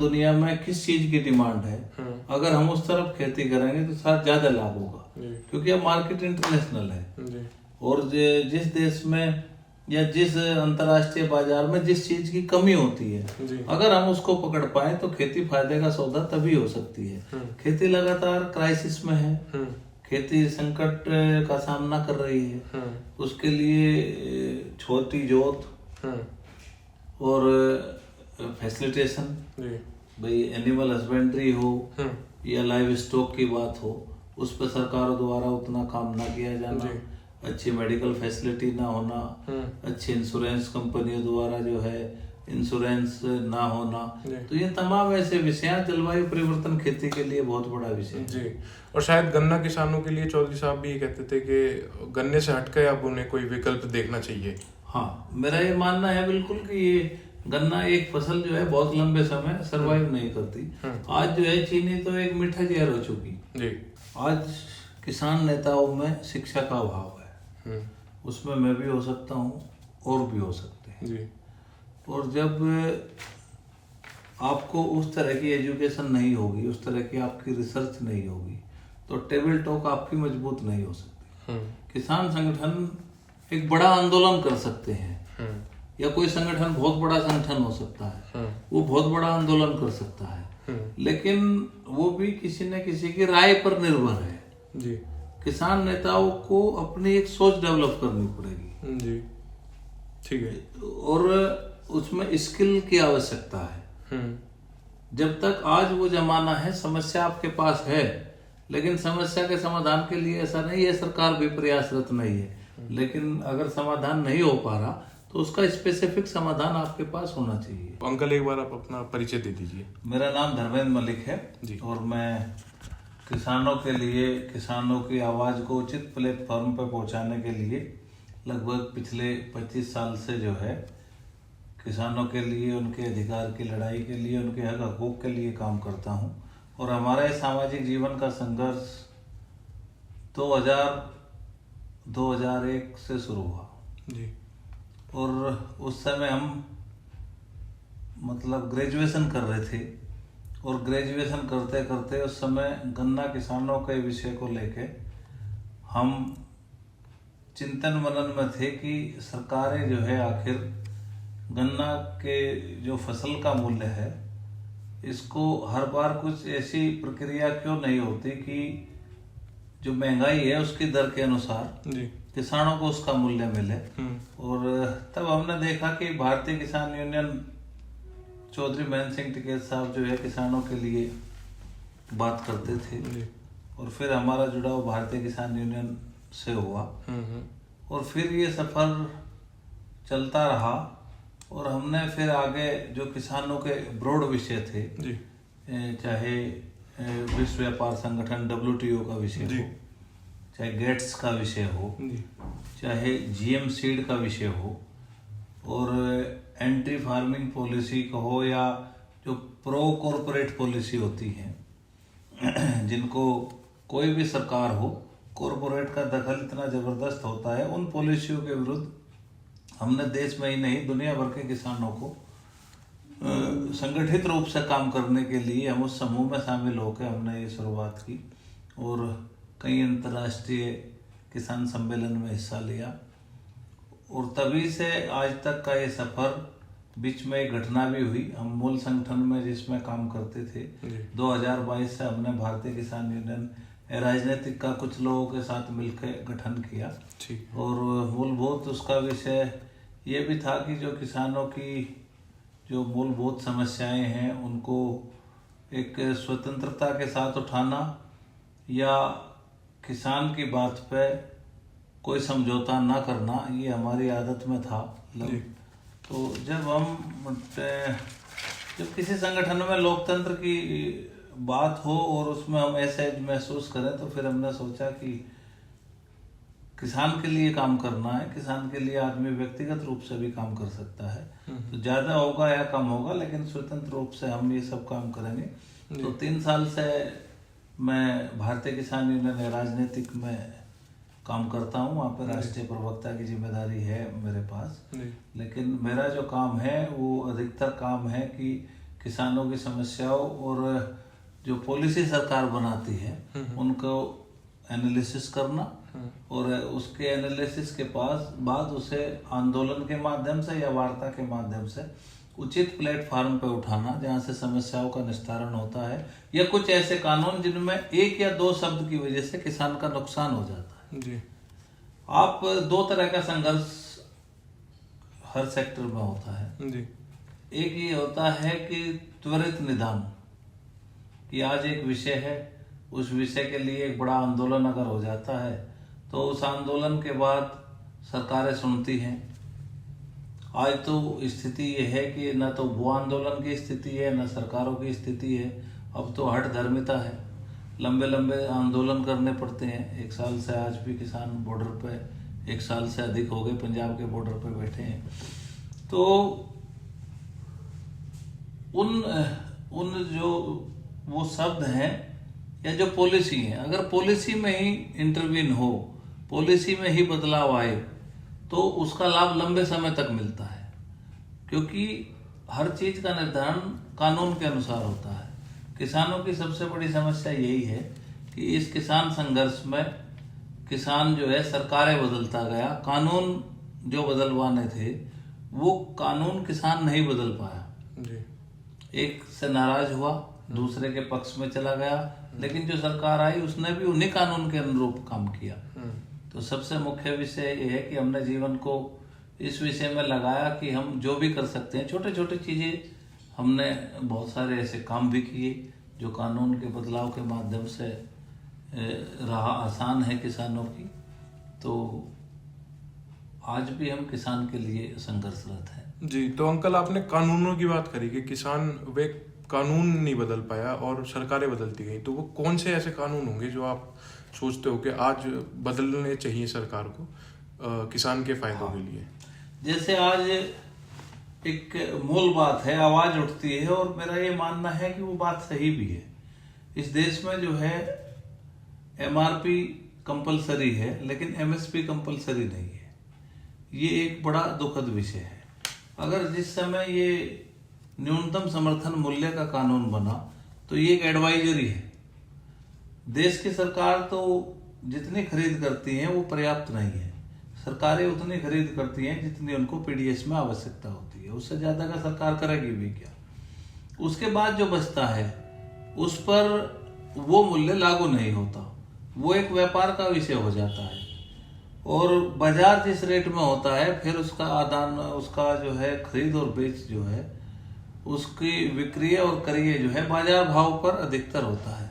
दुनिया में किस चीज की डिमांड है, अगर हम उस तरफ खेती करेंगे तो शायद ज्यादा लाभ होगा, क्योंकि अब मार्केट इंटरनेशनल है। और जिस देश में या जिस अंतर्राष्ट्रीय बाजार में जिस चीज की कमी होती है, अगर हम उसको पकड़ पाए तो खेती फायदे का सौदा तभी हो सकती है। खेती लगातार क्राइसिस में है, खेती संकट का सामना कर रही है। उसके लिए छोटी जोत और फैसिलिटेशन, भाई एनिमल हस्बेंड्री हो या लाइव स्टॉक की बात हो, उस पर सरकारों द्वारा उतना काम ना किया जाना, अच्छी मेडिकल फैसिलिटी ना होना, अच्छी इंश्योरेंस कंपनियों द्वारा जो है इंश्योरेंस ना होना, तो ये तमाम ऐसे विषय हैं। जलवायु परिवर्तन खेती के लिए बहुत बड़ा विषय है जी। और शायद गन्ना किसानों के लिए चौधरी साहब भी ये कहते थे कि गन्ने से हटकर अब उन्हें कोई विकल्प देखना चाहिए। हाँ, मेरा ये मानना है बिल्कुल कि ये गन्ना एक फसल जो है बहुत लंबे समय सर्वाइव नहीं करती। आज जो है चीनी तो एक मीठा जहर हो चुकी जी। आज किसान नेताओं में शिक्षा का अभाव है, उसमें मैं भी हो सकता हूँ और भी हो सकते हैं जी। और जब आपको उस तरह की एजुकेशन नहीं होगी, उस तरह की आपकी रिसर्च नहीं होगी, तो टेबल टॉक आपकी मजबूत नहीं हो सकती। किसान संगठन एक बड़ा आंदोलन कर सकते हैं, या कोई संगठन बहुत बड़ा संगठन हो सकता है, वो बहुत बड़ा आंदोलन कर सकता है, लेकिन वो भी किसी न किसी की राय पर निर्भर है जी। किसान नेताओं को अपनी एक सोच डेवलप करनी पड़ेगी जी, ठीक है, और उसमें स्किल की आवश्यकता है। जब तक आज वो जमाना है, समस्या आपके पास है, लेकिन समस्या के समाधान के लिए ऐसा नहीं है सरकार भी प्रयासरत नहीं है, लेकिन अगर समाधान नहीं हो पा रहा तो उसका स्पेसिफिक समाधान आपके पास होना चाहिए। अंकल एक बार आप अपना परिचय दे दीजिए। मेरा नाम धर्मेंद्र मलिक है जी। और मैं किसानों के लिए, किसानों की आवाज को उचित प्लेटफॉर्म पर पहुंचाने के लिए लगभग पिछले 25 साल से जो है किसानों के लिए, उनके अधिकार की लड़ाई के लिए, उनके हक हकूक के लिए काम करता हूं। और हमारा ये सामाजिक जीवन का संघर्ष 2001 से शुरू हुआ जी। और उस समय हम मतलब ग्रेजुएशन कर रहे थे, और ग्रेजुएशन करते करते उस समय गन्ना किसानों के विषय को लेके हम चिंतन मनन में थे कि सरकारें जो है आखिर गन्ना के जो फसल का मूल्य है, इसको हर बार कुछ ऐसी प्रक्रिया क्यों नहीं होती कि जो महंगाई है उसकी दर के अनुसार जी किसानों को उसका मूल्य मिले। और तब हमने देखा कि भारतीय किसान यूनियन, चौधरी महेंद्र सिंह टिकैत साहब जो है किसानों के लिए बात करते थे, और फिर हमारा जुड़ाव भारतीय किसान यूनियन से हुआ, और फिर ये सफर चलता रहा। और हमने फिर आगे जो किसानों के ब्रॉड विषय थे जी, चाहे विश्व व्यापार संगठन WTO का विषय हो, चाहे गेट्स का विषय हो, चाहे GM सीड का विषय हो, और एंटी फार्मिंग पॉलिसी का हो, या जो प्रो कॉरपोरेट पॉलिसी होती है जिनको कोई भी सरकार हो, कॉरपोरेट का दखल इतना जबरदस्त होता है, उन पॉलिसियों के विरुद्ध हमने देश में ही नहीं दुनिया भर के किसानों को संगठित रूप से काम करने के लिए हम उस समूह में शामिल होकर हमने ये शुरुआत की, और कई अंतर्राष्ट्रीय किसान सम्मेलन में हिस्सा लिया। और तभी से आज तक का ये सफर, बीच में एक घटना भी हुई। हम मूल संगठन में जिसमें काम करते थे 2022 से हमने भारतीय किसान यूनियन राजनीतिक का कुछ लोगों के साथ मिलकर गठन किया, और मूलभूत उसका विषय ये भी था कि जो किसानों की जो मूलभूत समस्याएं हैं उनको एक स्वतंत्रता के साथ उठाना, या किसान की बात पे कोई समझौता ना करना, ये हमारी आदत में था। तो जब किसी संगठन में लोकतंत्र की बात हो और उसमें हम ऐसे महसूस करें, तो फिर हमने सोचा कि किसान के लिए काम करना है। किसान के लिए आदमी व्यक्तिगत रूप से भी काम कर सकता है, तो ज्यादा होगा या कम होगा, लेकिन स्वतंत्र रूप से हम ये सब काम करेंगे। तो 3 साल से मैं भारतीय किसान यूनियन राजनीतिक में काम करता हूँ, वहाँ पर राष्ट्रीय प्रवक्ता की जिम्मेदारी है मेरे पास। लेकिन मेरा जो काम है वो अधिकतर काम है कि किसानों की समस्याओं और जो पॉलिसी सरकार बनाती है उनको एनालिसिस करना और उसके एनालिसिस के बाद उसे आंदोलन के माध्यम से या वार्ता के माध्यम से उचित प्लेटफॉर्म पे उठाना जहाँ से समस्याओं का निस्तारण होता है, या कुछ ऐसे कानून जिनमें एक या दो शब्द की वजह से किसान का नुकसान हो जाता है जी। आप दो तरह का संघर्ष हर सेक्टर में होता है जी। एक ये होता है कि त्वरित निदान, कि आज एक विषय है, उस विषय के लिए एक बड़ा आंदोलन अगर हो जाता है तो उस आंदोलन के बाद सरकारें सुनती हैं। आज तो स्थिति ये है कि न तो वो आंदोलन की स्थिति है न सरकारों की स्थिति है, अब तो हठ धर्मिता है, लंबे लंबे आंदोलन करने पड़ते हैं। एक साल से आज भी किसान बॉर्डर पे, एक साल से अधिक हो गए पंजाब के बॉर्डर पे बैठे हैं। तो उन जो वो शब्द हैं या जो पॉलिसी है, अगर पॉलिसी में ही इंटरवीन हो, पॉलिसी में ही बदलाव आए तो उसका लाभ लंबे समय तक मिलता है, क्योंकि हर चीज का निर्धारण कानून के अनुसार होता है। किसानों की सबसे बड़ी समस्या यही है कि इस किसान संघर्ष में किसान जो है सरकारें बदलता गया, कानून जो बदलवाने थे वो कानून किसान नहीं बदल पाया जी। एक से नाराज हुआ, दूसरे के पक्ष में चला गया, लेकिन जो सरकार आई उसने भी उन्हीं कानून के अनुरूप काम किया। तो सबसे मुख्य विषय ये है कि हमने जीवन को इस विषय में लगाया कि हम जो भी कर सकते हैं, छोटे छोटे चीजें, हमने बहुत सारे ऐसे काम भी किए जो कानून के बदलाव के माध्यम से राह आसान है किसानों की। तो आज भी हम किसान के लिए संघर्षरत हैं जी। तो अंकल, आपने कानूनों की बात करी कि किसान वे कानून नहीं बदल पाया और सरकारें बदलती गई, तो वो कौन से ऐसे कानून होंगे जो आप सोचते हो कि आज बदलने चाहिए सरकार को किसान के फायदों के लिए? जैसे आज एक मूल बात है, आवाज उठती है, और मेरा ये मानना है कि वो बात सही भी है। इस देश में जो है एमआरपी कंपलसरी है लेकिन एमएसपी कंपलसरी नहीं है। ये एक बड़ा दुखद विषय है। अगर जिस समय ये न्यूनतम समर्थन मूल्य का कानून बना तो ये एक एडवाइजरी है। देश की सरकार तो जितनी खरीद करती है वो पर्याप्त नहीं है। सरकारें उतनी खरीद करती हैं जितनी उनको पीडीएस में आवश्यकता होती है, उससे ज्यादा का सरकार करेगी भी क्या। उसके बाद जो बचता है उस पर वो मूल्य लागू नहीं होता, वो एक व्यापार का विषय हो जाता है। और बाजार जिस रेट में होता है फिर उसका आदान, उसका जो है खरीद और बेच जो है उसकी विक्रय और क्रय जो है बाजार भाव पर अधिकतर होता है।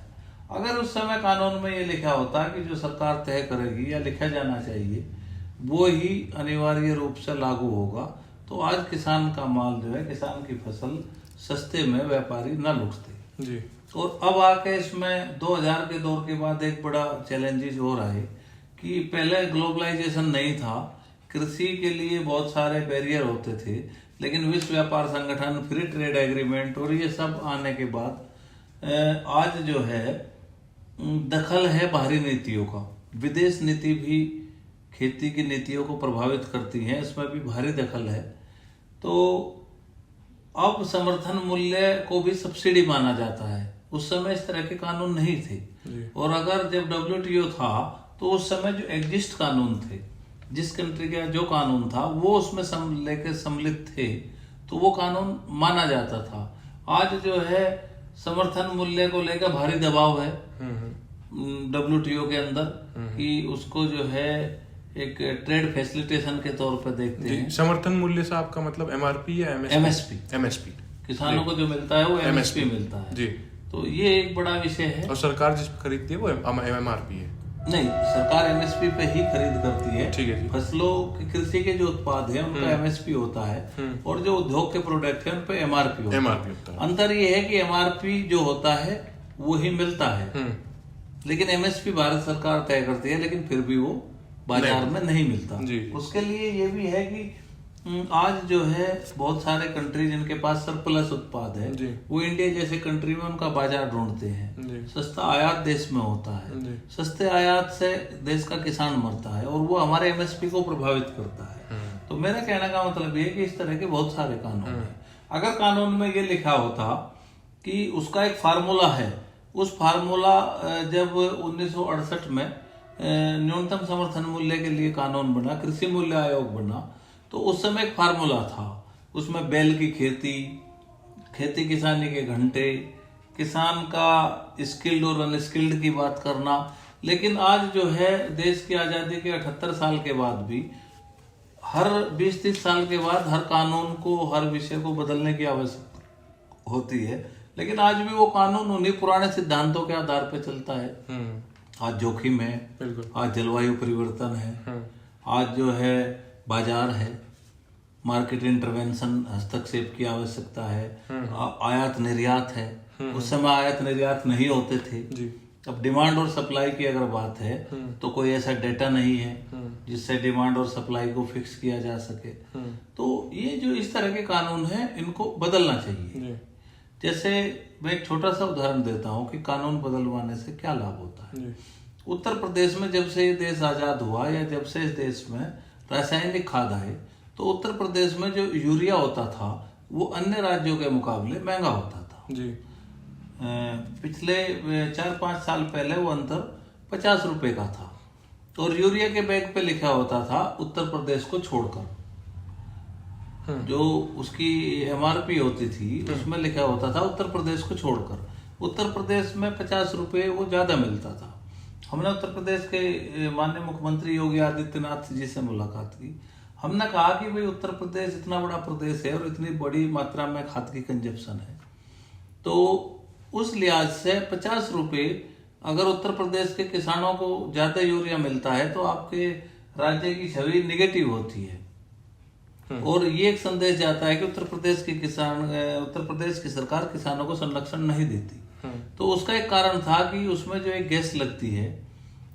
अगर उस समय कानून में ये लिखा होता कि जो सरकार तय करेगी या लिखा जाना चाहिए वो ही अनिवार्य रूप से लागू होगा, तो आज किसान का माल जो है, किसान की फसल सस्ते में व्यापारी न लूटते जी। और अब आके इसमें 2000 के दौर के बाद एक बड़ा चैलेंजेस हो रहा है कि पहले ग्लोबलाइजेशन नहीं था, कृषि के लिए बहुत सारे बैरियर होते थे, लेकिन विश्व व्यापार संगठन, फ्री ट्रेड एग्रीमेंट और ये सब आने के बाद आज जो है दखल है बाहरी नीतियों का। विदेश नीति भी खेती की नीतियों को प्रभावित करती है, इसमें भी भारी दखल है। तो अब समर्थन मूल्य को भी सब्सिडी माना जाता है। उस समय इस तरह के कानून नहीं थे। और अगर जब WTO था तो उस समय जो एग्जिस्ट कानून थे, जिस कंट्री का जो कानून था वो उसमें लेके सम्मिलित थे, तो वो कानून माना जाता था। आज जो है समर्थन मूल्य को लेकर भारी दबाव है WTO के अंदर कि उसको जो है एक ट्रेड फैसिलिटेशन के तौर पर देखते हैं। समर्थन मूल्य से आपका मतलब MRP या MSP? किसानों को जो मिलता है वो MSP मिलता है जी। तो ये एक बड़ा विषय है। और सरकार जिस पर खरीदती है वो MRP है? नहीं, सरकार MSP पे ही खरीद करती है। ठीक है। फसलों की, कृषि के जो उत्पाद है उनका MSP होता है और जो उद्योग के प्रोडक्ट है उन पे MRP होता है। अंतर ये है कि MRP जो होता है वो ही मिलता है, लेकिन MSP भारत सरकार तय करती है, लेकिन फिर भी वो बाजार में नहीं मिलता। उसके लिए ये भी है कि आज जो है बहुत सारे कंट्री जिनके पास सरप्लस उत्पाद है वो इंडिया जैसे कंट्री में उनका बाजार ढूंढते हैं। सस्ता आयात देश में होता है, सस्ते आयात से देश का किसान मरता है और वो हमारे MSP को प्रभावित करता है। तो मेरा कहने का मतलब ये है कि इस तरह के बहुत सारे कानून हैं। अगर कानून में ये लिखा होता कि उसका एक फार्मूला है, उस फार्मूला जब 1968 में न्यूनतम समर्थन मूल्य के लिए कानून बना, कृषि मूल्य आयोग बना, तो उस समय एक फार्मूला था, उसमें बैल की खेती किसानी के घंटे, किसान का स्किल्ड और अनस्किल्ड की बात करना। लेकिन आज जो है देश की आज़ादी के 78 साल के बाद भी हर 20-30 साल के बाद हर कानून को, हर विषय को बदलने की आवश्यकता होती है, लेकिन आज भी वो कानून उन्हीं पुराने सिद्धांतों के आधार पर चलता है। आज जोखिम है, आज जलवायु परिवर्तन है, आज जो है बाजार है, मार्केट इंटरवेंशन, हस्तक्षेप की आवश्यकता है, आयात निर्यात है। उस समय आयात निर्यात नहीं होते थे जी। अब डिमांड और सप्लाई की अगर बात है तो कोई ऐसा डेटा नहीं है जिससे डिमांड और सप्लाई को फिक्स किया जा सके। तो ये जो इस तरह के कानून हैं इनको बदलना चाहिए। जैसे मैं एक छोटा सा उदाहरण देता हूँ कि कानून बदलवाने से क्या लाभ होता है। उत्तर प्रदेश में जब से ये देश आजाद हुआ या जब से इस देश में रासायनिक खाद आए, तो उत्तर प्रदेश में जो यूरिया होता था वो अन्य राज्यों के मुकाबले महंगा होता था जी। पिछले 4-5 साल पहले वो अंतर 50 रुपए का था और यूरिया के बैग पे लिखा होता था उत्तर प्रदेश को छोड़कर, जो उसकी MRP होती थी उसमें लिखा होता था उत्तर प्रदेश को छोड़कर। उत्तर प्रदेश में 50 रुपए वो ज्यादा मिलता था। हमने उत्तर प्रदेश के माननीय मुख्यमंत्री योगी आदित्यनाथ जी से मुलाकात की। हमने कहा कि भाई उत्तर प्रदेश इतना बड़ा प्रदेश है और इतनी बड़ी मात्रा में खाद की कंजप्शन है, तो उस लिहाज से 50 रुपए अगर उत्तर प्रदेश के किसानों को ज्यादा यूरिया मिलता है तो आपके राज्य की छवि निगेटिव होती है और ये एक संदेश जाता है कि उत्तर प्रदेश की सरकार किसानों को संरक्षण नहीं देती। तो उसका एक कारण था कि उसमें जो एक गैस लगती है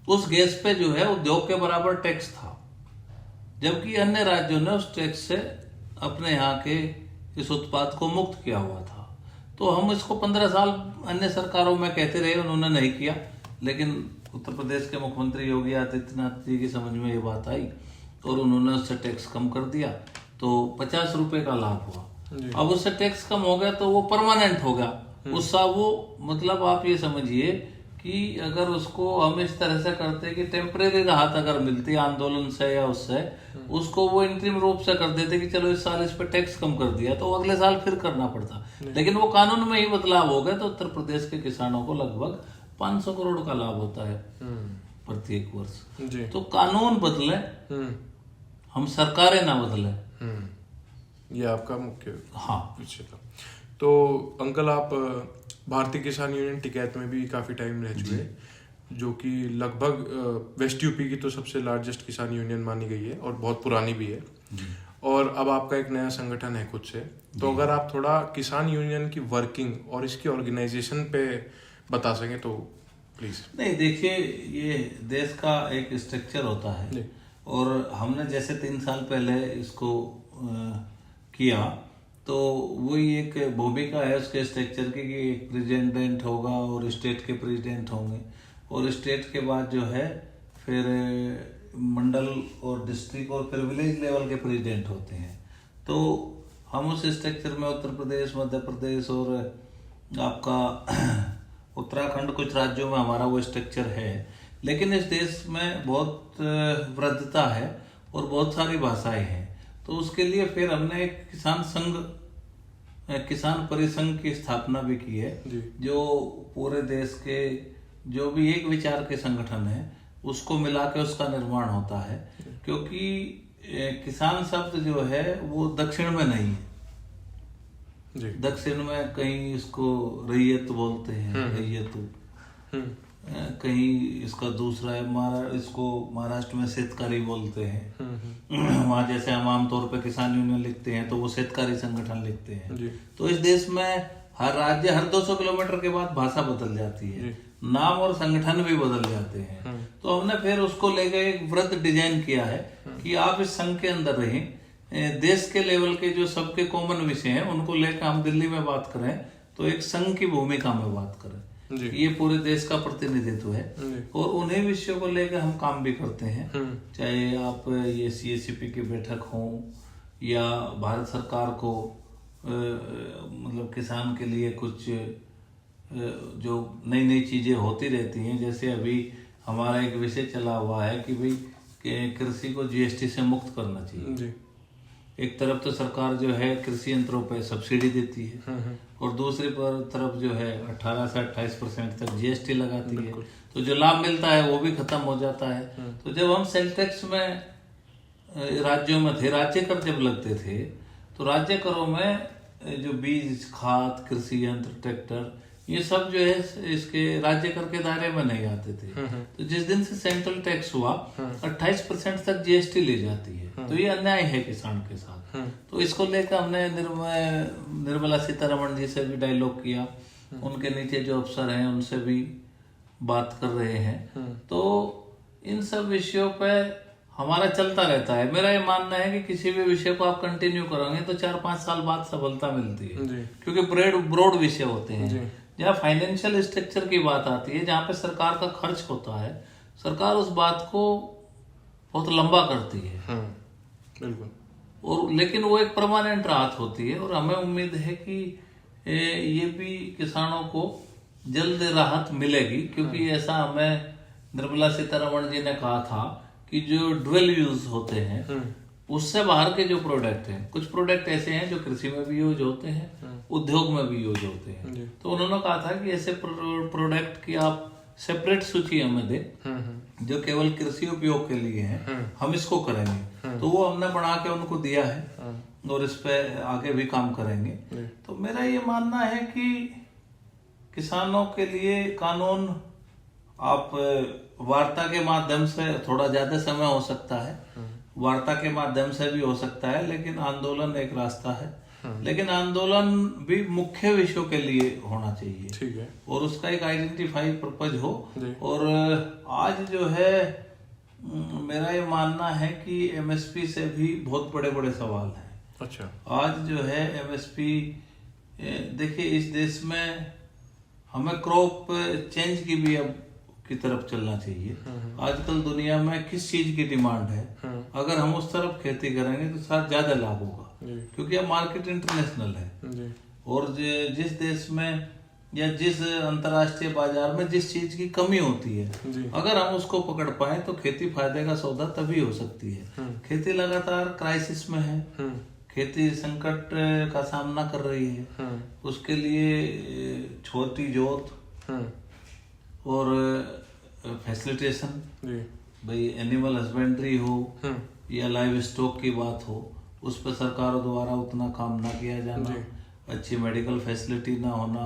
उस गैस पे जो है उद्योग के बराबर टैक्स था, जबकि अन्य राज्यों ने उस टैक्स से अपने यहाँ के इस उत्पाद को मुक्त किया हुआ था। तो हम इसको 15 साल अन्य सरकारों में कहते रहे, उन्होंने नहीं किया, लेकिन उत्तर प्रदेश के मुख्यमंत्री योगी आदित्यनाथ जी की समझ में ये बात आई और उन्होंने उससे टैक्स कम कर दिया, तो 50 रुपए का लाभ हुआ। अब उससे टैक्स कम हो गया तो वो परमानेंट हो गया उसका, वो मतलब आप ये समझिए कि अगर उसको हम इस तरह से करते कि टेम्परेरी राहत अगर मिलती आंदोलन से या उससे, उसको वो इंतरिम रूप से कर देते कि चलो इस साल इस पर टैक्स कम कर दिया तो अगले साल फिर करना पड़ता। लेकिन वो कानून में ही बदलाव हो गया तो उत्तर प्रदेश के किसानों को लगभग 500 करोड़ का लाभ होता है प्रत्येक वर्ष। तो कानून बदले, हम सरकारें ना बदले, ये आपका मुख्य विषय था। तो अंकल, आप भारतीय किसान यूनियन टिकैत में भी काफी टाइम रह चुके हैं, जो कि लगभग वेस्ट यूपी की तो सबसे लार्जेस्ट किसान यूनियन मानी गई है और बहुत पुरानी भी है, और अब आपका एक नया संगठन है खुद से। तो अगर आप थोड़ा किसान यूनियन की वर्किंग और इसकी ऑर्गेनाइजेशन पे बता सकें तो प्लीज। नहीं, देखिए, ये देश का एक स्ट्रक्चर होता है और हमने जैसे 3 साल पहले इसको किया तो वही एक भूमिका है उसके स्ट्रक्चर की कि एक प्रेसिडेंट होगा और स्टेट के प्रेसिडेंट होंगे और स्टेट के बाद जो है फिर मंडल और डिस्ट्रिक्ट और फिर विलेज लेवल के प्रेसिडेंट होते हैं। तो हम उस स्ट्रक्चर में उत्तर प्रदेश, मध्य प्रदेश और आपका उत्तराखंड, कुछ राज्यों में हमारा वो स्ट्रक्चर है। लेकिन इस देश में बहुत वृद्धता है और बहुत सारी भाषाएं हैं, तो उसके लिए फिर हमने एक किसान संघ, किसान परिसंघ की स्थापना भी की है, जो पूरे देश के जो भी एक विचार के संगठन है उसको मिला के उसका निर्माण होता है। क्योंकि किसान शब्द जो है वो दक्षिण में नहीं है, दक्षिण में कहीं इसको रैयत बोलते हैं, रैयतू, कहीं इसका दूसरा है इसको महाराष्ट्र में शेतकारी बोलते हैं। वहाँ जैसे हम आमतौर पे किसान यूनियन लिखते हैं तो वो शेतकारी संगठन लिखते हैं। तो इस देश में हर राज्य हर 200 किलोमीटर के बाद भाषा बदल जाती है, नाम और संगठन भी बदल जाते हैं। तो हमने फिर उसको लेकर एक वृत्त डिजाइन किया है कि आप इस संघ के अंदर रहें, देश के लेवल के जो सबके कॉमन विषय हैं उनको लेकर हम दिल्ली में बात करें तो एक संघ की भूमिका में बात करें। ये पूरे देश का प्रतिनिधित्व है और उन्हीं विषयों को लेकर हम काम भी करते हैं, चाहे आप ये CACP की बैठक हो या भारत सरकार को मतलब किसान के लिए कुछ जो नई नई चीज़ें होती रहती हैं। जैसे अभी हमारा एक विषय चला हुआ है कि भाई कृषि को जीएसटी से मुक्त करना चाहिए जी। एक तरफ तो सरकार जो है कृषि यंत्रों पर सब्सिडी देती है और दूसरी तरफ जो है 18 से 28% तक जीएसटी लगाती है, तो जो लाभ मिलता है वो भी खत्म हो जाता है। तो जब हम सेल टैक्स में राज्यों में थे, राज्य कर जब लगते थे, तो राज्य करों में जो बीज, खाद, कृषि यंत्र, ट्रैक्टर, ये सब जो है इसके राज्य कर के दायरे में नहीं आते थे। तो जिस दिन से सेंट्रल टैक्स हुआ 28% तक जीएसटी ले जाती है, तो ये अन्याय है किसान के साथ। तो इसको लेकर हमने निर्मला सीतारमण जी से भी डायलॉग किया, उनके नीचे जो अफसर हैं उनसे भी बात कर रहे हैं। तो इन सब विषयों पे हमारा चलता रहता है। मेरा ये मानना है कि किसी भी विषय को आप कंटिन्यू करोगे तो 4-5 साल बाद सफलता मिलती है, क्योंकि ब्रॉड विषय होते हैं। जहाँ फाइनेंशियल स्ट्रक्चर की बात आती है, जहाँ पे सरकार का खर्च होता है, सरकार उस बात को बहुत लंबा करती है बिल्कुल, और लेकिन वो एक परमानेंट राहत होती है। और हमें उम्मीद है कि ये भी किसानों को जल्द राहत मिलेगी, क्योंकि ऐसा हमें निर्मला सीतारमण जी ने कहा था कि जो डुअल यूज होते हैं उससे बाहर के जो प्रोडक्ट हैं, कुछ प्रोडक्ट ऐसे हैं जो कृषि में भी यूज होते हैं, उद्योग में भी यूज होते हैं। तो उन्होंने कहा था कि ऐसे प्रोडक्ट की आप सेपरेट सूची हमें दें जो केवल कृषि उपयोग के लिए हैं, हम इसको करेंगे। तो वो हमने बना के उनको दिया है और इस पे आगे भी काम करेंगे। तो मेरा ये मानना है कि किसानों के लिए कानून आप वार्ता के माध्यम से थोड़ा ज्यादा समय हो सकता है, वार्ता के माध्यम से भी हो सकता है, लेकिन आंदोलन एक रास्ता है। लेकिन आंदोलन भी मुख्य विषयों के लिए होना चाहिए, ठीक है, और उसका एक आइडेंटिफाई पर्पज हो। और आज जो है मेरा ये मानना है कि एमएसपी से भी बहुत बड़े बड़े सवाल हैं। अच्छा, आज जो है एमएसपी, देखिए इस देश में हमें क्रॉप चेंज की भी अब की तरफ चलना चाहिए। आजकल दुनिया में किस चीज की डिमांड है, अगर हम उस तरफ खेती करेंगे तो शायद ज्यादा लाभ होगा, क्योंकि अब मार्केट इंटरनेशनल है। और जिस देश में या जिस अंतर्राष्ट्रीय बाजार में जिस चीज की कमी होती है, अगर हम उसको पकड़ पाए तो खेती फायदे का सौदा तभी हो सकती है। खेती लगातार क्राइसिस में है, खेती संकट का सामना कर रही है। उसके लिए छोटी जोत और फैसिलिटेशन, भाई एनिमल हस्बेंड्री हो या लाइव स्टॉक की बात हो, उस पर सरकारों द्वारा उतना काम ना किया जाना, अच्छी मेडिकल फैसिलिटी ना होना,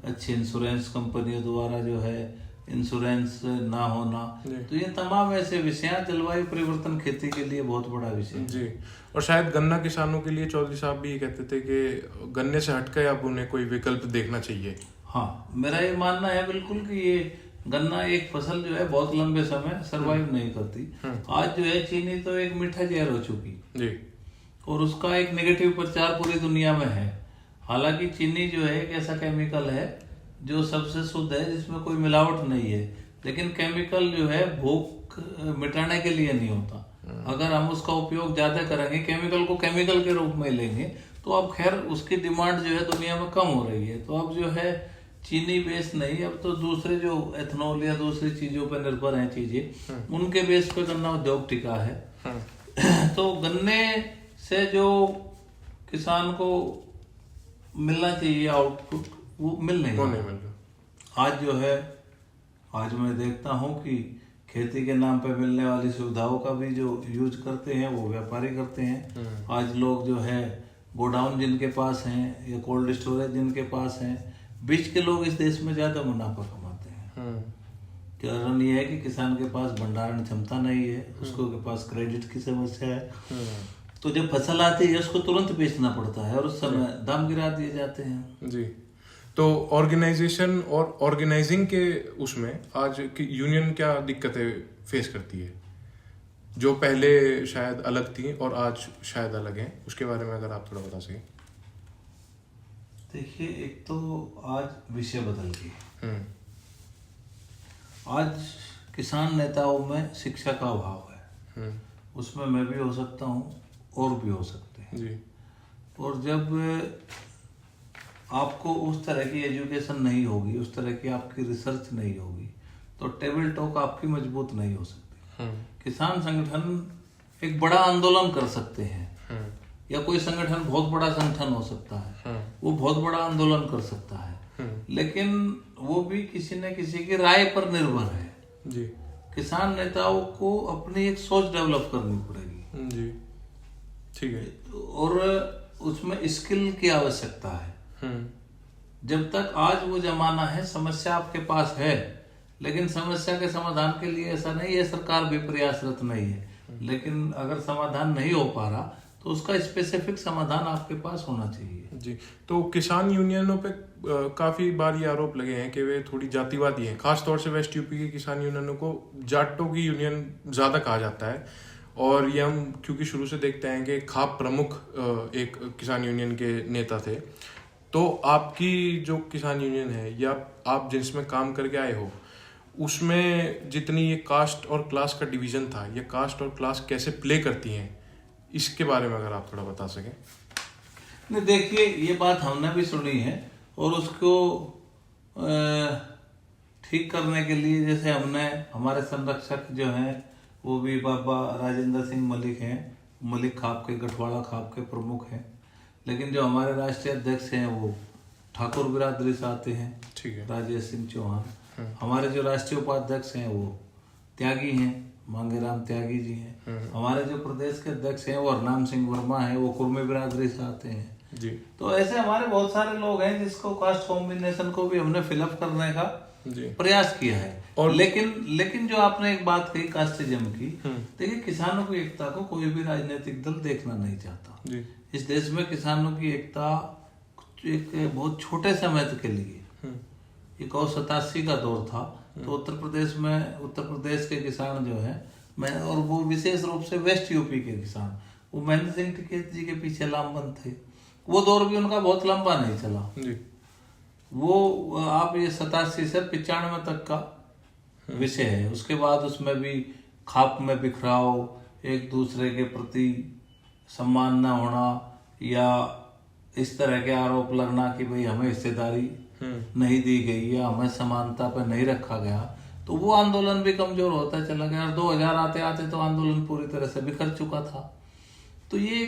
अच्छी इंश्योरेंस कंपनियों द्वारा जो है इंश्योरेंस ना होना, तो ये तमाम ऐसे विषय, जलवायु परिवर्तन खेती के लिए बहुत बड़ा विषय जी। और शायद गन्ना किसानों के लिए चौधरी साहब भी कहते थे कि गन्ने से हटकर अब उन्हें कोई विकल्प देखना चाहिए। हाँ, मेरा ये मानना है बिल्कुल कि ये गन्ना एक फसल जो है बहुत लंबे समय सरवाइव नहीं करती। आज जो है चीनी तो एक मीठा जहर हो चुकी जी, और उसका एक नेगेटिव प्रचार पूरी दुनिया में है। हालांकि चीनी जो है एक ऐसा केमिकल है जो सबसे शुद्ध है, जिसमें कोई मिलावट नहीं है, लेकिन केमिकल जो है भूख मिटाने के लिए नहीं होता। अगर हम उसका उपयोग ज्यादा करेंगे, केमिकल को केमिकल के रूप में लेंगे, तो अब खैर उसकी डिमांड जो है दुनिया में कम हो रही है। तो अब जो है चीनी बेस नहीं, अब तो दूसरे जो एथनॉल या दूसरी चीजों पर निर्भर हैं चीजें, उनके बेस पे गन्ना उद्योग टिका है। तो गन्ने से जो किसान को मिलना चाहिए आउटपुट, वो मिल नहीं रहा। आज जो है, आज मैं देखता हूँ कि खेती के नाम पे मिलने वाली सुविधाओं का भी जो यूज करते हैं वो व्यापारी करते हैं। आज लोग जो है गोडाउन जिनके पास हैं या कोल्ड स्टोरेज जिनके पास हैं, बीच के लोग इस देश में ज्यादा मुनाफा कमाते हैं। कारण ये है कि किसान के पास भंडारण क्षमता नहीं है, उसको के पास क्रेडिट की समस्या है, तो जब फसल आती है उसको तुरंत बेचना पड़ता है और उस समय दाम गिरा दिए जाते हैं। जी, तो ऑर्गेनाइजेशन और ऑर्गेनाइजिंग के उसमें आज की यूनियन क्या दिक्कतें फेस करती है, जो पहले शायद अलग थी और आज शायद अलग हैं, उसके बारे में अगर आप थोड़ा बता सकें। देखिए, एक तो आज विषय बदल गए। आज किसान नेताओं में शिक्षा का अभाव है, उसमें मैं भी हो सकता हूँ और भी हो सकते हैं जी। और जब आपको उस तरह की एजुकेशन नहीं होगी, उस तरह की आपकी रिसर्च नहीं होगी, तो टेबल टॉक आपकी मजबूत नहीं हो सकती। किसान संगठन एक बड़ा आंदोलन कर सकते हैं, या कोई संगठन बहुत बड़ा संगठन हो सकता है, वो बहुत बड़ा आंदोलन कर सकता है, लेकिन वो भी किसी न किसी की राय पर निर्भर है जी। किसान नेताओं को अपनी एक सोच डेवलप करनी पड़ेगी जी, ठीक है, और उसमें स्किल की आवश्यकता है। जब तक आज वो जमाना है, समस्या आपके पास है, लेकिन समस्या के समाधान के लिए ऐसा नहीं है सरकार भी प्रयासरत नहीं है, लेकिन अगर समाधान नहीं हो पा रहा तो उसका स्पेसिफिक समाधान आपके पास होना चाहिए जी। तो किसान यूनियनों पे काफी बार ये आरोप लगे हैं कि वे थोड़ी जातिवादी हैं, खासतौर से वेस्ट यूपी के किसान यूनियनों को जाटों की यूनियन ज्यादा कहा जाता है, और ये हम क्योंकि शुरू से देखते हैं कि खाप प्रमुख एक किसान यूनियन के नेता थे। तो आपकी जो किसान यूनियन है या आप जिसमें काम करके आए हो, उसमें जितनी ये कास्ट और क्लास का डिवीजन था, ये कास्ट और क्लास कैसे प्ले करती हैं, इसके बारे में अगर आप थोड़ा बता सकें। नहीं, देखिए ये बात हमने भी सुनी है, और उसको ठीक करने के लिए जैसे हमने, हमारे संरक्षक जो हैं वो भी बाबा राजेंद्र सिंह मलिक हैं, मलिक खाप के, गठवाड़ा खाप के प्रमुख हैं, लेकिन जो हमारे राष्ट्रीय अध्यक्ष हैं वो ठाकुर बिरादरी से आते हैं, ठीक है, राजेश सिंह चौहान। हमारे जो राष्ट्रीय उपाध्यक्ष हैं वो त्यागी हैं, मांगेराम त्यागी जी हैं। हमारे जो प्रदेश के अध्यक्ष हैं वो हरनाम सिंह वर्मा हैं, वो कुर्मी बिरादरी से आते हैं जी। तो ऐसे हमारे बहुत सारे लोग हैं जिसको कास्ट कॉम्बिनेशन को भी हमने फिलअप करने का प्रयास किया है। और लेकिन जो आपने एक बात कही कास्टिज्म की, देखिए किसानों की एकता को कोई भी राजनीतिक दल देखना नहीं चाहता जी। इस देश में किसानों की एकता एक बहुत छोटे समय के लिए, 1987 का दौर था, तो उत्तर प्रदेश के किसान जो है, मैं और वो विशेष रूप से वेस्ट यूपी के किसान, वो महेंद्र सिंह टिकैत जी के पीछे लामबंद थे। वो दौर भी उनका बहुत लंबा नहीं चला जी। वो आप ये 87 से 95 तक का विषय है। उसके बाद उसमें भी खाप में बिखराव, एक दूसरे के प्रति सम्मान न होना, या इस तरह के आरोप लगना कि भाई हमें हिस्सेदारी नहीं दी गई या हमें समानता पर नहीं रखा गया, तो वो आंदोलन भी कमजोर होता चला गया। और 2000 आते आते तो आंदोलन पूरी तरह से बिखर चुका था। तो ये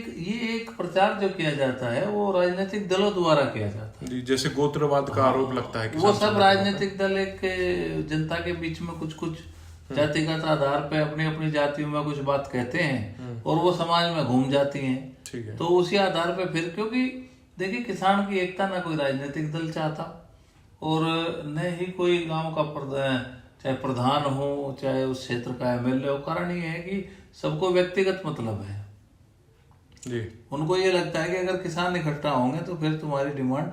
एक प्रचार जो किया जाता है वो राजनीतिक दलों द्वारा किया जाता है, जैसे गोत्रवाद का आरोप लगता है। वो सब राजनीतिक दल एक जनता के बीच में कुछ जातिगत आधार पे अपनी अपनी जातियों में कुछ बात कहते हैं और वो समाज में घूम जाती हैं। तो उसी आधार पे फिर, क्योंकि देखिए किसान की एकता ना कोई राजनीतिक दल चाहता और न ही कोई गांव का चाहे प्रधान हो चाहे उस क्षेत्र का एमएलए हो। कारण ये है कि सबको व्यक्तिगत मतलब है जी। उनको ये लगता है कि अगर किसान इकट्ठा होंगे तो फिर तुम्हारी डिमांड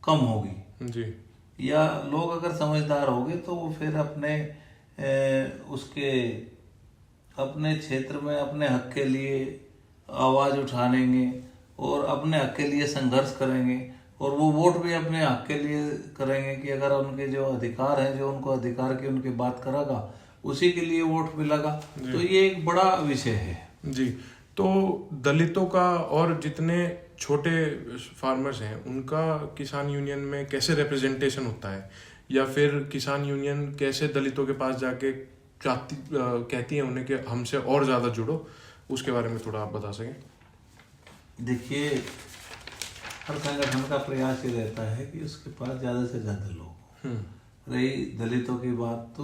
कम होगी जी, या लोग अगर समझदार होंगे तो वो फिर अपने क्षेत्र में अपने हक के लिए आवाज उठानेंगे और अपने हक के लिए संघर्ष करेंगे, और वो वोट भी अपने हक के लिए करेंगे कि अगर उनके जो अधिकार है, जो उनको अधिकार की उनकी बात करेगा, उसी के लिए वोट मिलेगा। तो ये एक बड़ा विषय है जी। तो दलितों का और जितने छोटे फार्मर्स हैं उनका किसान यूनियन में कैसे रिप्रेजेंटेशन होता है, या फिर किसान यूनियन कैसे दलितों के पास जाके कहती है उन्हें कि हमसे और ज्यादा जुड़ो, उसके बारे में थोड़ा आप बता सकें। देखिए हर संगठन का प्रयास ये रहता है कि उसके पास ज्यादा से ज्यादा लोग। रही दलितों की बात, तो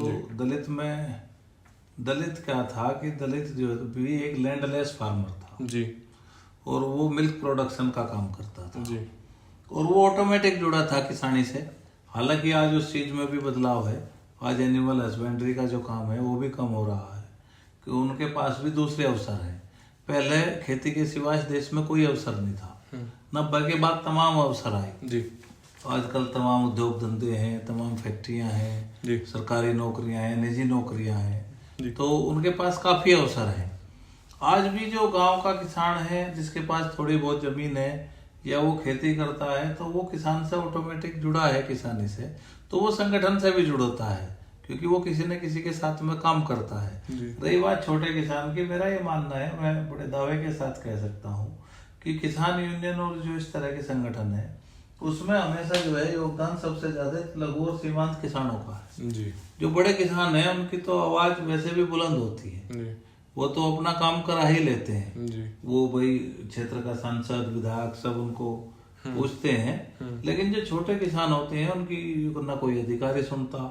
दलित क्या था कि दलित जो भी एक लैंडलेस फार्मर था जी, और वो मिल्क प्रोडक्शन का काम करता था जी, और वो ऑटोमेटिक जुड़ा था किसानी से। हालांकि आज उस चीज में भी बदलाव है, आज एनिमल हस्बेंड्री का जो काम है वो भी कम हो रहा है कि उनके पास भी दूसरे अवसर हैं। पहले खेती के सिवा इस देश में कोई अवसर नहीं था, 90 के बाद तमाम अवसर आए जी। आजकल तमाम उद्योग धंधे हैं, तमाम फैक्ट्रियां हैं, सरकारी नौकरियां हैं, निजी नौकरियां हैं, तो उनके पास काफी अवसर है। आज भी जो गांव का किसान है जिसके पास थोड़ी बहुत जमीन है या वो खेती करता है, तो वो किसान से ऑटोमेटिक जुड़ा है किसानी से, तो वो संगठन से भी जुड़ता है क्योंकि वो किसी न किसी के साथ में काम करता है। रही बात छोटे किसान की, मेरा ये मानना है, मैं बड़े दावे के साथ कह सकता हूँ कि किसान यूनियन और जो इस तरह के संगठन है उसमें हमेशा जो है योगदान सबसे ज्यादा लघु और सीमांत किसानों का है जी। जो बड़े किसान हैं उनकी तो आवाज वैसे भी बुलंद होती है जी। वो तो अपना काम करा ही लेते हैं जी। वो भाई क्षेत्र का सांसद विधायक सब उनको पूछते हैं, लेकिन जो छोटे किसान होते हैं उनकी ना कोई अधिकारी सुनता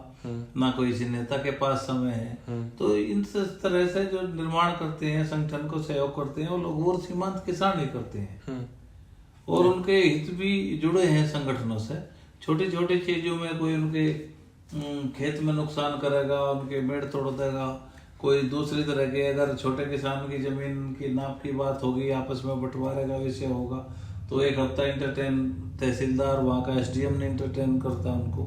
ना कोई किसी नेता के पास समय है। तो इन तरह से जो निर्माण करते हैं संगठन को सहयोग करते हैं वो लघु और सीमांत किसान ही करते हैं और उनके हित भी जुड़े हैं संगठनों से। छोटी छोटी चीजों में कोई उनके खेत में नुकसान करेगा, उनके मेड़ तोड़ देगा, कोई दूसरी तरह के अगर छोटे किसान की जमीन की नाप की बात होगी आपस में बंटवारे का विषय होगा तो एक हफ्ता इंटरटेन तहसीलदार वहाँ का एसडीएम ने इंटरटेन करता है उनको,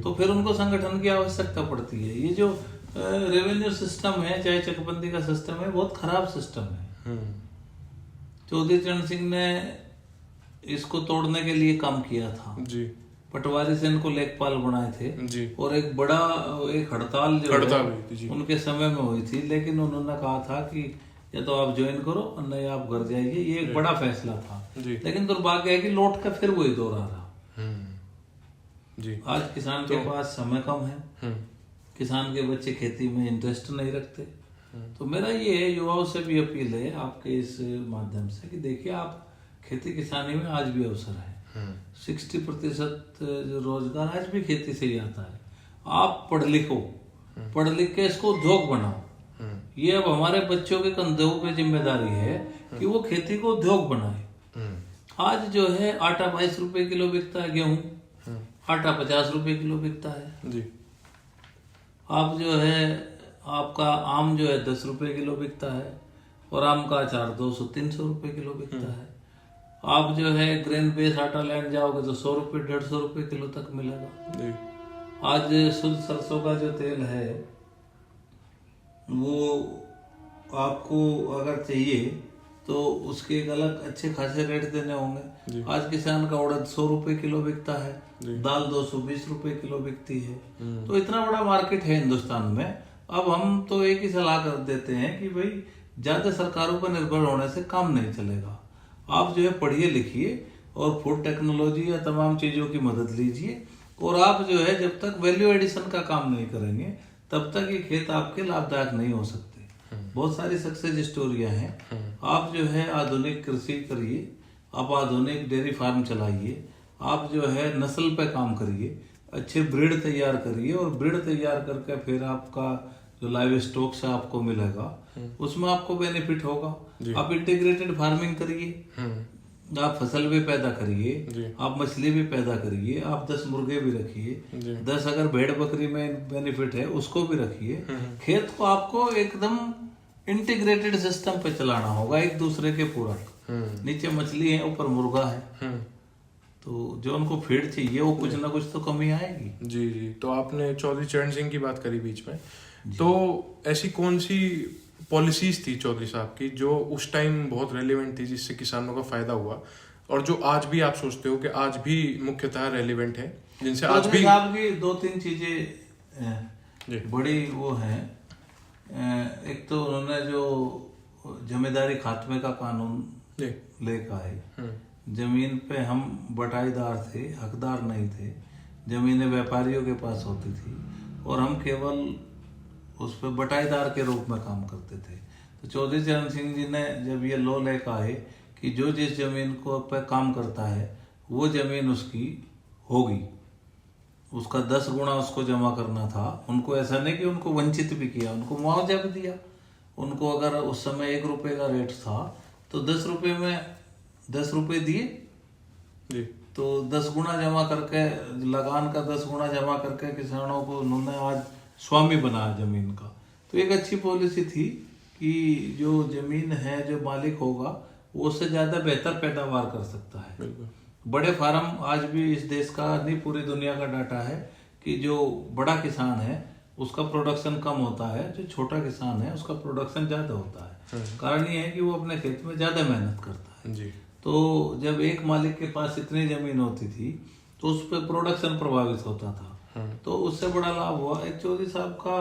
तो फिर उनको संगठन की आवश्यकता पड़ती है। ये जो रेवेन्यू सिस्टम है चाहे चकबंदी का सिस्टम है बहुत खराब सिस्टम है। चौधरी चरण सिंह ने इसको तोड़ने के लिए काम किया था जी। पटवारी से इनको लेखपाल बनाए थे जी। और एक बड़ा एक हड़ताल जो है उनके समय में हुई थी, लेकिन उन्होंने कहा था कि या तो आप ज्वाइन करो और नहीं आप घर जाइए। ये एक बड़ा फैसला था लेकिन दुर्भाग्य है कि लौट कर फिर वही दौरा रहा जी। आज किसान के पास समय कम है, किसान के बच्चे खेती में इंटरेस्ट नहीं रखते। तो मेरा ये है युवाओं से भी अपील है आपके इस माध्यम से कि देखिए आप खेती किसानी में आज भी अवसर है। 60% रोजगार आज भी खेती से ही आता है। आप पढ़ लिखो, पढ़ लिख के इसको उद्योग बनाओ। ये अब हमारे बच्चों के कंधों पे जिम्मेदारी है कि वो खेती को उद्योग बनाए। आज जो है आटा 22 रुपए किलो बिकता है, गेहूं आटा 50 रुपए किलो बिकता है जी। आप जो है आपका आम जो है 10 रुपए किलो बिकता है और आम का अचार 200-300 रुपए किलो बिकता है। आप जो है ग्रेन बेस आटा लेने जाओगे तो 100 रुपए 150 रुपए किलो तक मिलेगा। आज शुद्ध सरसों का जो तेल है वो आपको अगर चाहिए तो उसके एक अलग अच्छे खासे रेट देने होंगे। आज किसान का उड़द 100 रुपए किलो बिकता है, दाल 220 रुपए किलो बिकती है। तो इतना बड़ा मार्केट है हिंदुस्तान में। अब हम तो एक ही सलाह कर देते हैं कि भाई ज्यादा सरकारों पर निर्भर होने से काम नहीं चलेगा। आप जो है पढ़िए लिखिए और फूड टेक्नोलॉजी या तमाम चीजों की मदद लीजिए और आप जो है जब तक वैल्यू एडिशन का काम नहीं करेंगे तब तक ये खेत आपके लाभदायक नहीं हो सकते। बहुत सारी सक्सेस स्टोरियां हैं। आप जो है आधुनिक कृषि करिए, आप आधुनिक डेयरी फार्म चलाइए, आप जो है नस्ल पे काम करिए, अच्छे ब्रीड तैयार करिए और ब्रीड तैयार करके फिर आपका जो लाइव स्टॉक से आपको मिलेगा उसमें आपको बेनिफिट होगा। आप इंटीग्रेटेड फार्मिंग करिए, आप फसल भी पैदा करिए, आप मछली भी पैदा करिए, आप 10 मुर्गे भी रखिए, 10 अगर भेड़ बकरी में बेनिफिट है उसको भी रखिए। खेत को आपको एकदम इंटीग्रेटेड सिस्टम पे चलाना होगा, एक दूसरे के पूरक। नीचे मछली है ऊपर मुर्गा है तो जो उनको फीड चाहिए वो कुछ ना कुछ तो कमी आएगी। जी जी। तो आपने चौधरी चरण सिंह की बात करी बीच में, तो ऐसी कौन सी पॉलिसीज थी चौधरी साहब की जो उस टाइम बहुत रेलेवेंट थी जिससे किसानों का फायदा हुआ और जो आज भी आप सोचते हो कि आज भी मुख्यतः रेलेवेंट है, जिनसे आज भी साहब की 2-3 चीजें बड़ी वो हैं। एक तो उन्होंने जो जमींदारी खात्मे का कानून लेकर आए, जमीन पे हम बटाईदार थे, हकदार नहीं थे, जमीनें व्यापारियों के पास होती थी और हम केवल उस पर बटाईदार के रूप में काम करते थे। तो चौधरी चरण सिंह जी ने जब ये लॉ लेकर आए कि जो जिस जमीन को पे काम करता है वो जमीन उसकी होगी, उसका 10 गुना उसको जमा करना था। उनको ऐसा नहीं कि उनको वंचित भी किया, उनको मुआवजा भी दिया। उनको अगर उस समय 1 रुपए का रेट था तो 10 रुपए में 10 रुपए दिए तो 10 गुना जमा करके, लगान का 10 गुना जमा करके किसानों को उन्होंने आज स्वामी बनाया जमीन का। तो एक अच्छी पॉलिसी थी कि जो जमीन है जो मालिक होगा वो उससे ज्यादा बेहतर पैदावार कर सकता है। बड़े फार्म आज भी इस देश का नहीं पूरी दुनिया का डाटा है कि जो बड़ा किसान है उसका प्रोडक्शन कम होता है, जो छोटा किसान है उसका प्रोडक्शन ज्यादा होता है। कारण ये है कि वो अपने खेत में ज्यादा मेहनत करता है जी। तो जब एक मालिक के पास इतनी जमीन होती थी तो उस पर प्रोडक्शन प्रभावित होता था, तो उससे बड़ा लाभ हुआ। एक चौधरी साहब का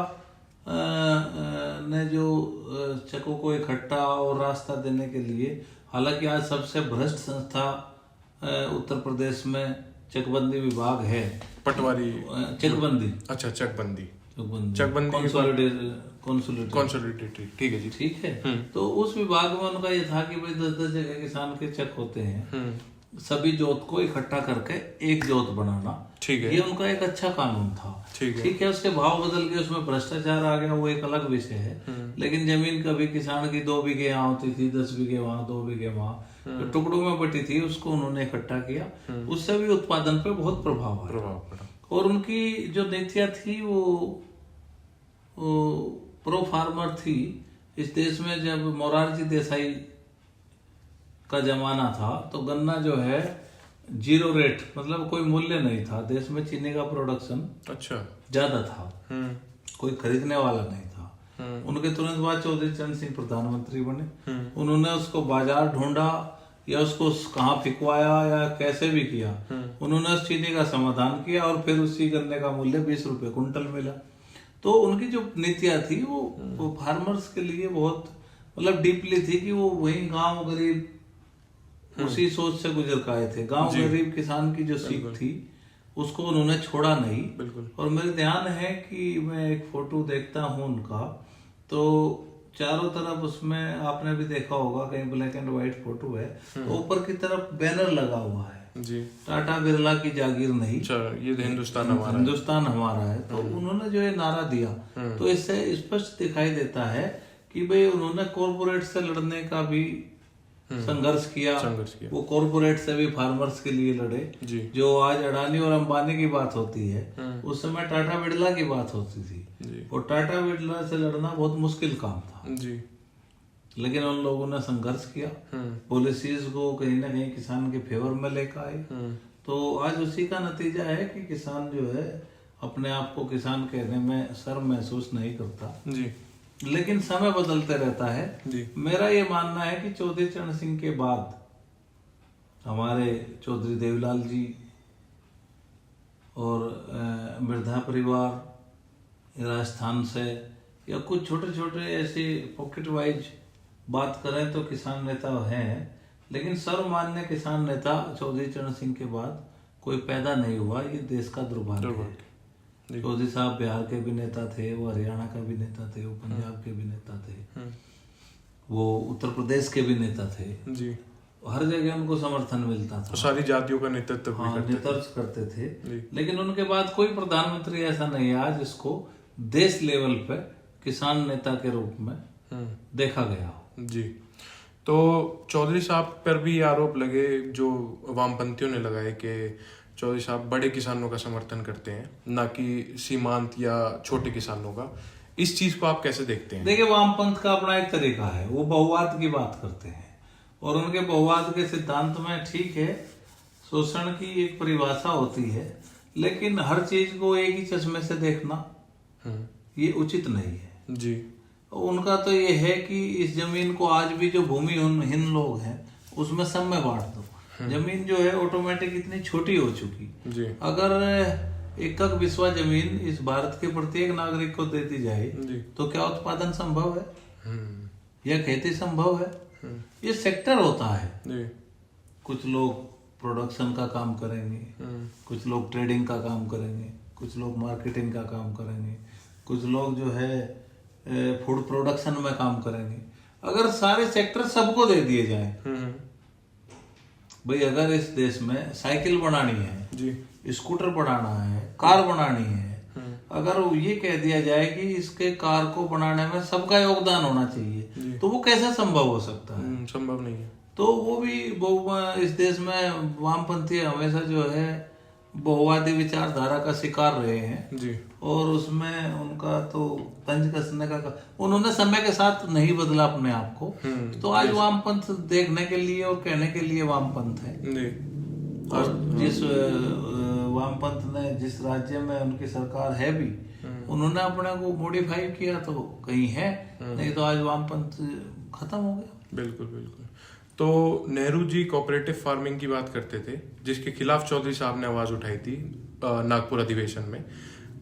ने जो चकों को इकट्ठा और रास्ता देने के लिए हालांकि आज सबसे भ्रष्ट संस्था उत्तर प्रदेश में चकबंदी विभाग है। पटवारी चकबंदी, अच्छा चकबंदी कंसोलिडेटेड, ठीक है जी, ठीक है। तो उस विभाग में उनका ये था कि भाई 10-10 जगह किसान के चेक होते हैं, सभी जोत को इकट्ठा करके एक जोत बनाना, ठीक है, ये उनका एक अच्छा कानून था। ठीक है, उसके भाव बदल के उसमें भ्रष्टाचार आ गया, वो एक अलग विषय है। लेकिन जमीन कभी किसान की 2 बीघे यहाँ होती थी, 10 बीघे वहाँ, 2 बीघे वहाँ, तो टुकड़ों में बटी थी, उसको उन्होंने इकट्ठा किया। उससे भी उत्पादन पे बहुत प्रभाव पड़ा। और उनकी जो नीतियां थी वो प्रो फार्मर थी। इस देश में जब मोरारजी देसाई का जमाना था तो गन्ना जो है 0 रेट, मतलब कोई मूल्य नहीं था देश में। चीनी का प्रोडक्शन अच्छा ज्यादा था, कोई खरीदने वाला नहीं था। उनके तुरंत बाद चौधरी चरण सिंह प्रधानमंत्री बने। उन्होंने उसको बाजार ढूंढा या उसको कहाँ फिकवाया या कैसे भी किया, उन्होंने उस चीनी का समाधान किया और फिर उसी गन्ने का मूल्य 20 रुपए कुंटल मिला। तो उनकी जो नीतियां थी वो फार्मर्स के लिए बहुत मतलब डीपली थी कि वो वही गांव गरीब उसी सोच से गुजर के आए थे। गांव गरीब किसान की जो सीख थी उसको उन्होंने छोड़ा नहीं। और मेरे ध्यान है कि मैं एक फोटो देखता हूँ उनका, तो चारों तरफ उसमें आपने भी देखा होगा, कहीं ब्लैक एंड व्हाइट फोटो है, तो ऊपर की तरफ बैनर लगा हुआ है जी, टाटा बिरला की जागीर नहीं, ये हिंदुस्तान हमारा है। तो उन्होंने जो ये नारा दिया तो इससे स्पष्ट दिखाई देता है कि भाई उन्होंने कॉर्पोरेट से लड़ने का भी संघर्ष किया। वो कॉर्पोरेट से भी फार्मर्स के लिए लड़े जी। जो आज अडानी और अंबानी की बात होती है, उस समय टाटा बिरला की बात होती थी। और टाटा बिरला से लड़ना बहुत मुश्किल काम था जी। लेकिन उन लोगों ने संघर्ष किया, पॉलिसीज को कहीं ना कहीं किसान के फेवर में लेकर आए। तो आज उसी का नतीजा है कि किसान जो है अपने आप को किसान कहने में शर्म महसूस नहीं करता जी। लेकिन समय बदलते रहता है जी। मेरा ये मानना है कि चौधरी चरण सिंह के बाद हमारे चौधरी देवीलाल जी और मिर्धा परिवार राजस्थान से या कुछ छोटे छोटे ऐसे पॉकेट वाइज बात करें तो किसान नेता हैं, लेकिन सर्वमान्य किसान नेता चौधरी चरण सिंह के बाद कोई पैदा नहीं हुआ। ये देश का दुर्भाग्य है। चौधरी साहब बिहार के भी नेता थे, वो हरियाणा का भी नेता थे, वो पंजाब के भी नेता थे, वो उत्तर प्रदेश के भी नेता थे जी। हर जगह उनको समर्थन मिलता था, सारी जातियों का नेतृत्व करते थे। लेकिन उनके बाद कोई प्रधानमंत्री ऐसा नहीं है आज इसको देश लेवल पे किसान नेता के रूप में देखा गया जी। तो चौधरी साहब पर भी आरोप लगे जो वामपंथियों ने लगाए कि चौधरी साहब बड़े किसानों का समर्थन करते हैं, ना कि सीमांत या छोटे किसानों का। इस चीज को आप कैसे देखते हैं? देखिए, वामपंथ का अपना एक तरीका है, वो बहुवाद की बात करते हैं और उनके बहुवाद के सिद्धांत में ठीक है शोषण की एक परिभाषा होती है, लेकिन हर चीज को एक ही चश्मे से देखना ये उचित नहीं है जी। उनका तो ये है कि इस जमीन को आज भी जो भूमिहीन लोग हैं उसमें सब में बांट दो। जमीन जो है ऑटोमेटिक इतनी छोटी हो चुकी जी। अगर एकक बिस्वा जमीन इस भारत के प्रत्येक नागरिक को दे दी जाए तो क्या उत्पादन संभव है या खेती संभव है? ये सेक्टर होता है जी। कुछ लोग प्रोडक्शन का काम करेंगे, कुछ लोग ट्रेडिंग का काम करेंगे, कुछ लोग मार्केटिंग का काम करेंगे, कुछ लोग जो है फूड प्रोडक्शन में काम करेंगे। अगर सारे सेक्टर सबको दे दिए जाए, भाई अगर इस देश में साइकिल बनानी है जी, स्कूटर बनाना है, कार बनानी है, अगर ये कह दिया जाए कि इसके कार को बनाने में सबका योगदान होना चाहिए तो वो कैसे संभव हो सकता है? संभव नहीं है। तो वो भी इस देश में वामपंथी हमेशा जो है बहुवादी विचारधारा का शिकार रहे हैं जी। और उसमें उनका तो तंज कसने का उन्होंने समय के साथ नहीं बदला अपने आप को। तो आज वामपंथ देखने के लिए और कहने के लिए वामपंथ है। और जिस वामपंथ ने जिस राज्य में उनकी सरकार है भी, उन्होंने अपने को मॉडिफाई किया तो कहीं है, नहीं तो आज वामपंथ खत्म हो गया। बिल्कुल बिल्कुल। तो नेहरू जी कोऑपरेटिव फार्मिंग की बात करते थे, जिसके खिलाफ चौधरी साहब ने आवाज उठाई थी नागपुर अधिवेशन में।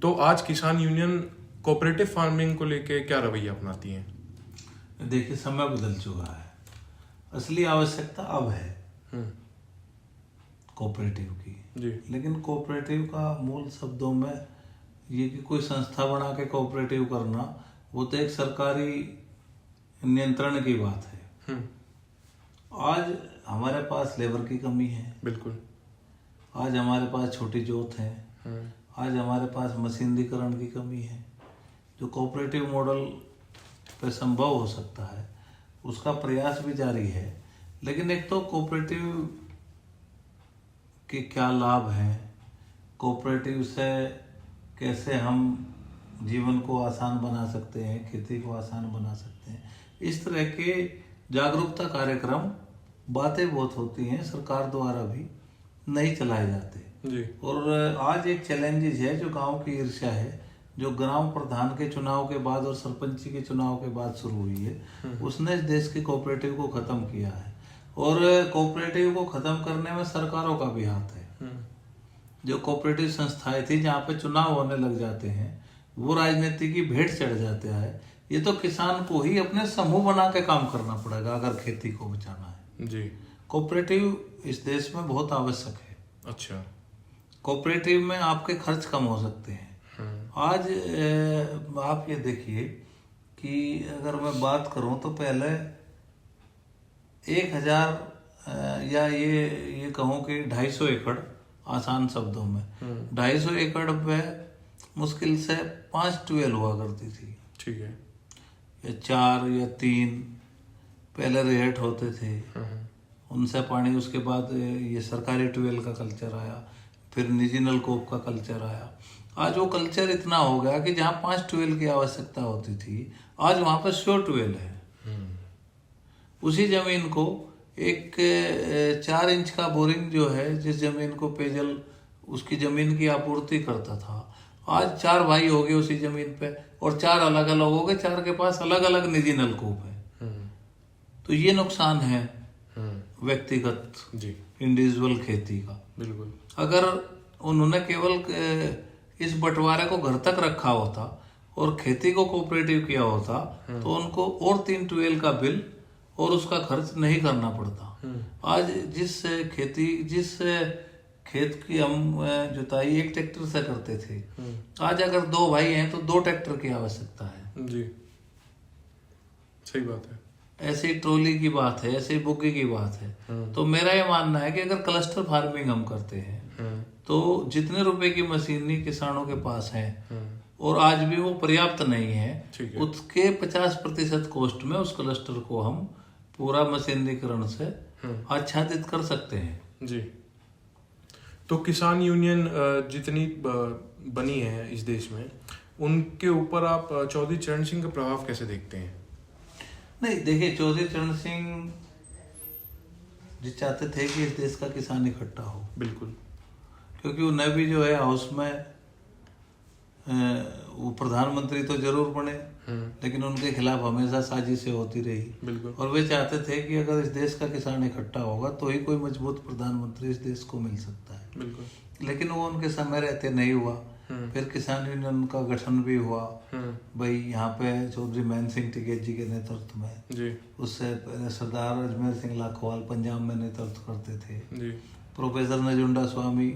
तो आज किसान यूनियन कोऑपरेटिव फार्मिंग को लेके क्या रवैया अपनाती है? देखिए, समय बदल चुका है। असली आवश्यकता अब है कोऑपरेटिव की जी। लेकिन कोऑपरेटिव का मूल शब्दों में ये कि कोई संस्था बना के कोऑपरेटिव करना, वो तो एक सरकारी नियंत्रण की बात है। आज हमारे पास लेबर की कमी है, बिल्कुल। आज हमारे पास छोटी जोत है, आज हमारे पास मशीनरीकरण की कमी है। जो कोऑपरेटिव मॉडल पे संभव हो सकता है उसका प्रयास भी जारी है। लेकिन एक तो कोऑपरेटिव के क्या लाभ हैं, कोऑपरेटिव से कैसे हम जीवन को आसान बना सकते हैं, खेती को आसान बना सकते हैं, इस तरह के जागरूकता कार्यक्रम बातें बहुत होती हैं, सरकार द्वारा भी नहीं चलाए जाते जी। और आज एक चैलेंजेस है जो गांव की ईर्ष्या है, जो ग्राम प्रधान के चुनाव के बाद और सरपंची के चुनाव के बाद शुरू हुई है, उसने इस देश के कोऑपरेटिव को खत्म किया है। और कोऑपरेटिव को खत्म करने में सरकारों का भी हाथ है। जो कोऑपरेटिव संस्थाएं थी जहाँ पे चुनाव होने लग जाते हैं, वो राजनीति की भेंट चढ़ जाता है। ये तो किसान को ही अपने समूह बना के काम करना पड़ेगा अगर खेती को बचाना है जी। कोऑपरेटिव इस देश में बहुत आवश्यक है। अच्छा। कोऑपरेटिव में आपके खर्च कम हो सकते हैं। आज आप ये देखिए कि अगर मैं बात करूं तो पहले 1000 या ये कहूँ कि 250 एकड़, आसान शब्दों में 250 एकड़ पे मुश्किल से 5 ट्यूबवेल हुआ करती थी। ठीक है। या 4 या 3 पहले रेट होते थे, उनसे पानी, उसके बाद ये सरकारी ट्यूबवेल का कल्चर आया, फिर निजी नलकूप का कल्चर आया। आज वो कल्चर इतना हो गया कि जहाँ 5 ट्यूबवेल की आवश्यकता होती थी, आज वहाँ पर 100 ट्यूबवेल है। उसी जमीन को एक 4 इंच का बोरिंग जो है, जिस जमीन को पेयजल उसकी जमीन की आपूर्ति करता था, आज 4 भाई हो गए उसी जमीन पे और 4 अलग अलग हो गए, 4 के पास अलग अलग निजी नलकूप है। तो ये नुकसान है व्यक्तिगत इंडिविजुअल खेती का। बिल्कुल। अगर उन्होंने केवल इस बंटवारे को घर तक रखा होता और खेती को कोऑपरेटिव किया होता तो उनको और 3 ट्यूबवेल का बिल और उसका खर्च नहीं करना पड़ता। आज जिस खेत की हम जुताई 1 ट्रैक्टर से करते थे, आज अगर 2 भाई हैं तो 2 ट्रैक्टर की आवश्यकता है। जी, सही बात है। ऐसी ट्रॉली की बात है, ऐसी बुग्गी की बात है। तो मेरा ये मानना है कि अगर क्लस्टर फार्मिंग हम करते हैं तो जितने रुपए की मशीनरी किसानों के पास है और आज भी वो पर्याप्त नहीं है, उसके 50% कॉस्ट में उस क्लस्टर को हम पूरा मशीनरीकरण से आच्छादित कर सकते हैं। जी। तो किसान यूनियन जितनी बनी है इस देश में, उनके ऊपर आप चौधरी चरण सिंह का प्रभाव कैसे देखते हैं? नहीं, देखिए, चौधरी चरण सिंह जी चाहते थे कि इस देश का किसान इकट्ठा हो। बिल्कुल। क्योंकि उन्हें भी जो है हाउस में वो प्रधानमंत्री तो जरूर बने, लेकिन उनके खिलाफ हमेशा साजिशें होती रही। बिल्कुल। और वे चाहते थे कि अगर इस देश का किसान इकट्ठा होगा तो ही कोई मजबूत प्रधानमंत्री इस देश को मिल सकता है। बिल्कुल। लेकिन वो उनके समय रहते नहीं हुआ। फिर किसान यूनियन का गठन भी हुआ भाई यहाँ पे चौधरी मान सिंह टिकैत जी के नेतृत्व में जी। उससे पहले सरदार अजमेर सिंह लाखोवाल पंजाब में नेतृत्व करते थे जी। प्रोफेसर नजुंडा स्वामी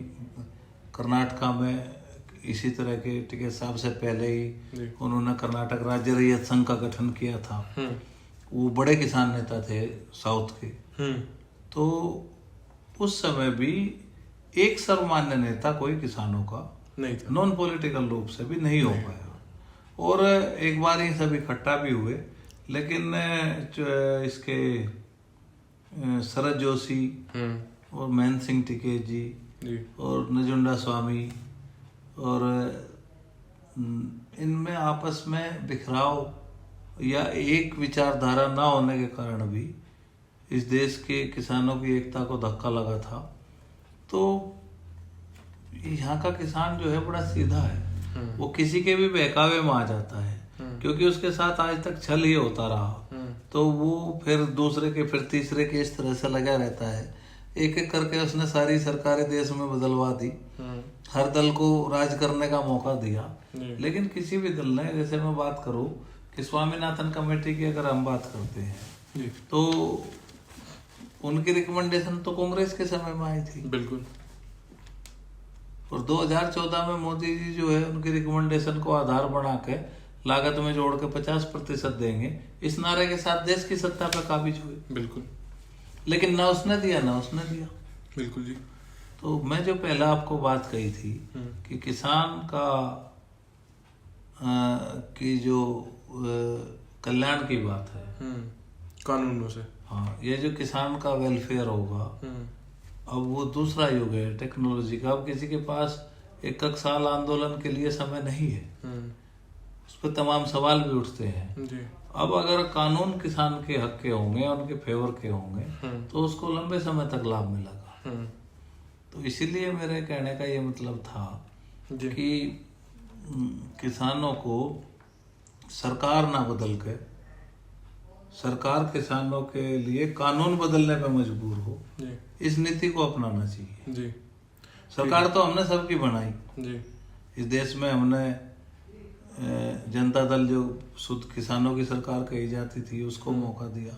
कर्नाटका में इसी तरह के टिकैत साहब से पहले ही उन्होंने कर्नाटक राज्य रैयत संघ का गठन किया था। वो बड़े किसान नेता थे साउथ के। तो उस समय भी एक सर्वमान्य नेता कोई किसानों का नहीं था, नॉन पॉलिटिकल रूप से भी नहीं हो पाया। और एक बार ये सब इकट्ठा भी हुए, लेकिन इसके शरद जोशी और मान सिंह टिकैत जी और नजुंडा स्वामी और इनमें आपस में बिखराव या एक विचारधारा ना होने के कारण भी इस देश के किसानों की एकता को धक्का लगा था। तो यहाँ का किसान जो है बड़ा सीधा है, वो किसी के भी बहकावे में आ जाता है, क्योंकि उसके साथ आज तक छल ही होता रहा। तो वो फिर दूसरे के फिर तीसरे के इस तरह से लगा रहता है। एक एक करके उसने सारी सरकारें देश में बदलवा दी, हर दल को राज करने का मौका दिया, लेकिन किसी भी दल ने, जैसे मैं बात करूं कि स्वामीनाथन कमेटी की अगर हम बात करते हैं तो उनकी रिकमेंडेशन तो कांग्रेस के समय में आई थी। बिल्कुल। और 2014 में मोदी जी जो है उनकी रिकमेंडेशन को आधार बना के लागत में जोड़ के 50% देंगे, इस नारे के साथ देश की सत्ता पर काबिज हुए। बिल्कुल। लेकिन ना उसने दिया ना उसने दिया। बिल्कुल जी। तो मैं जो पहला आपको बात कही थी कि किसान का की जो कल्याण की बात है कानूनों से, हाँ, ये जो किसान का वेलफेयर होगा, अब वो दूसरा युग है टेक्नोलॉजी का। अब किसी के पास एक साल आंदोलन के लिए समय नहीं है, उस पर तमाम सवाल भी उठते हैं जी। अब अगर कानून किसान के हक के होंगे, उनके फेवर के होंगे, तो उसको लंबे समय तक लाभ मिलेगा। तो इसीलिए मेरे कहने का ये मतलब था कि किसानों को सरकार ना बदल के सरकार किसानों के लिए कानून बदलने पर मजबूर हो, इस नीति को अपनाना चाहिए जी। सरकार तो हमने सबकी बनाई जी। इस देश में। हमने जनता दल जो शुद्ध किसानों की सरकार कही जाती थी उसको मौका दिया।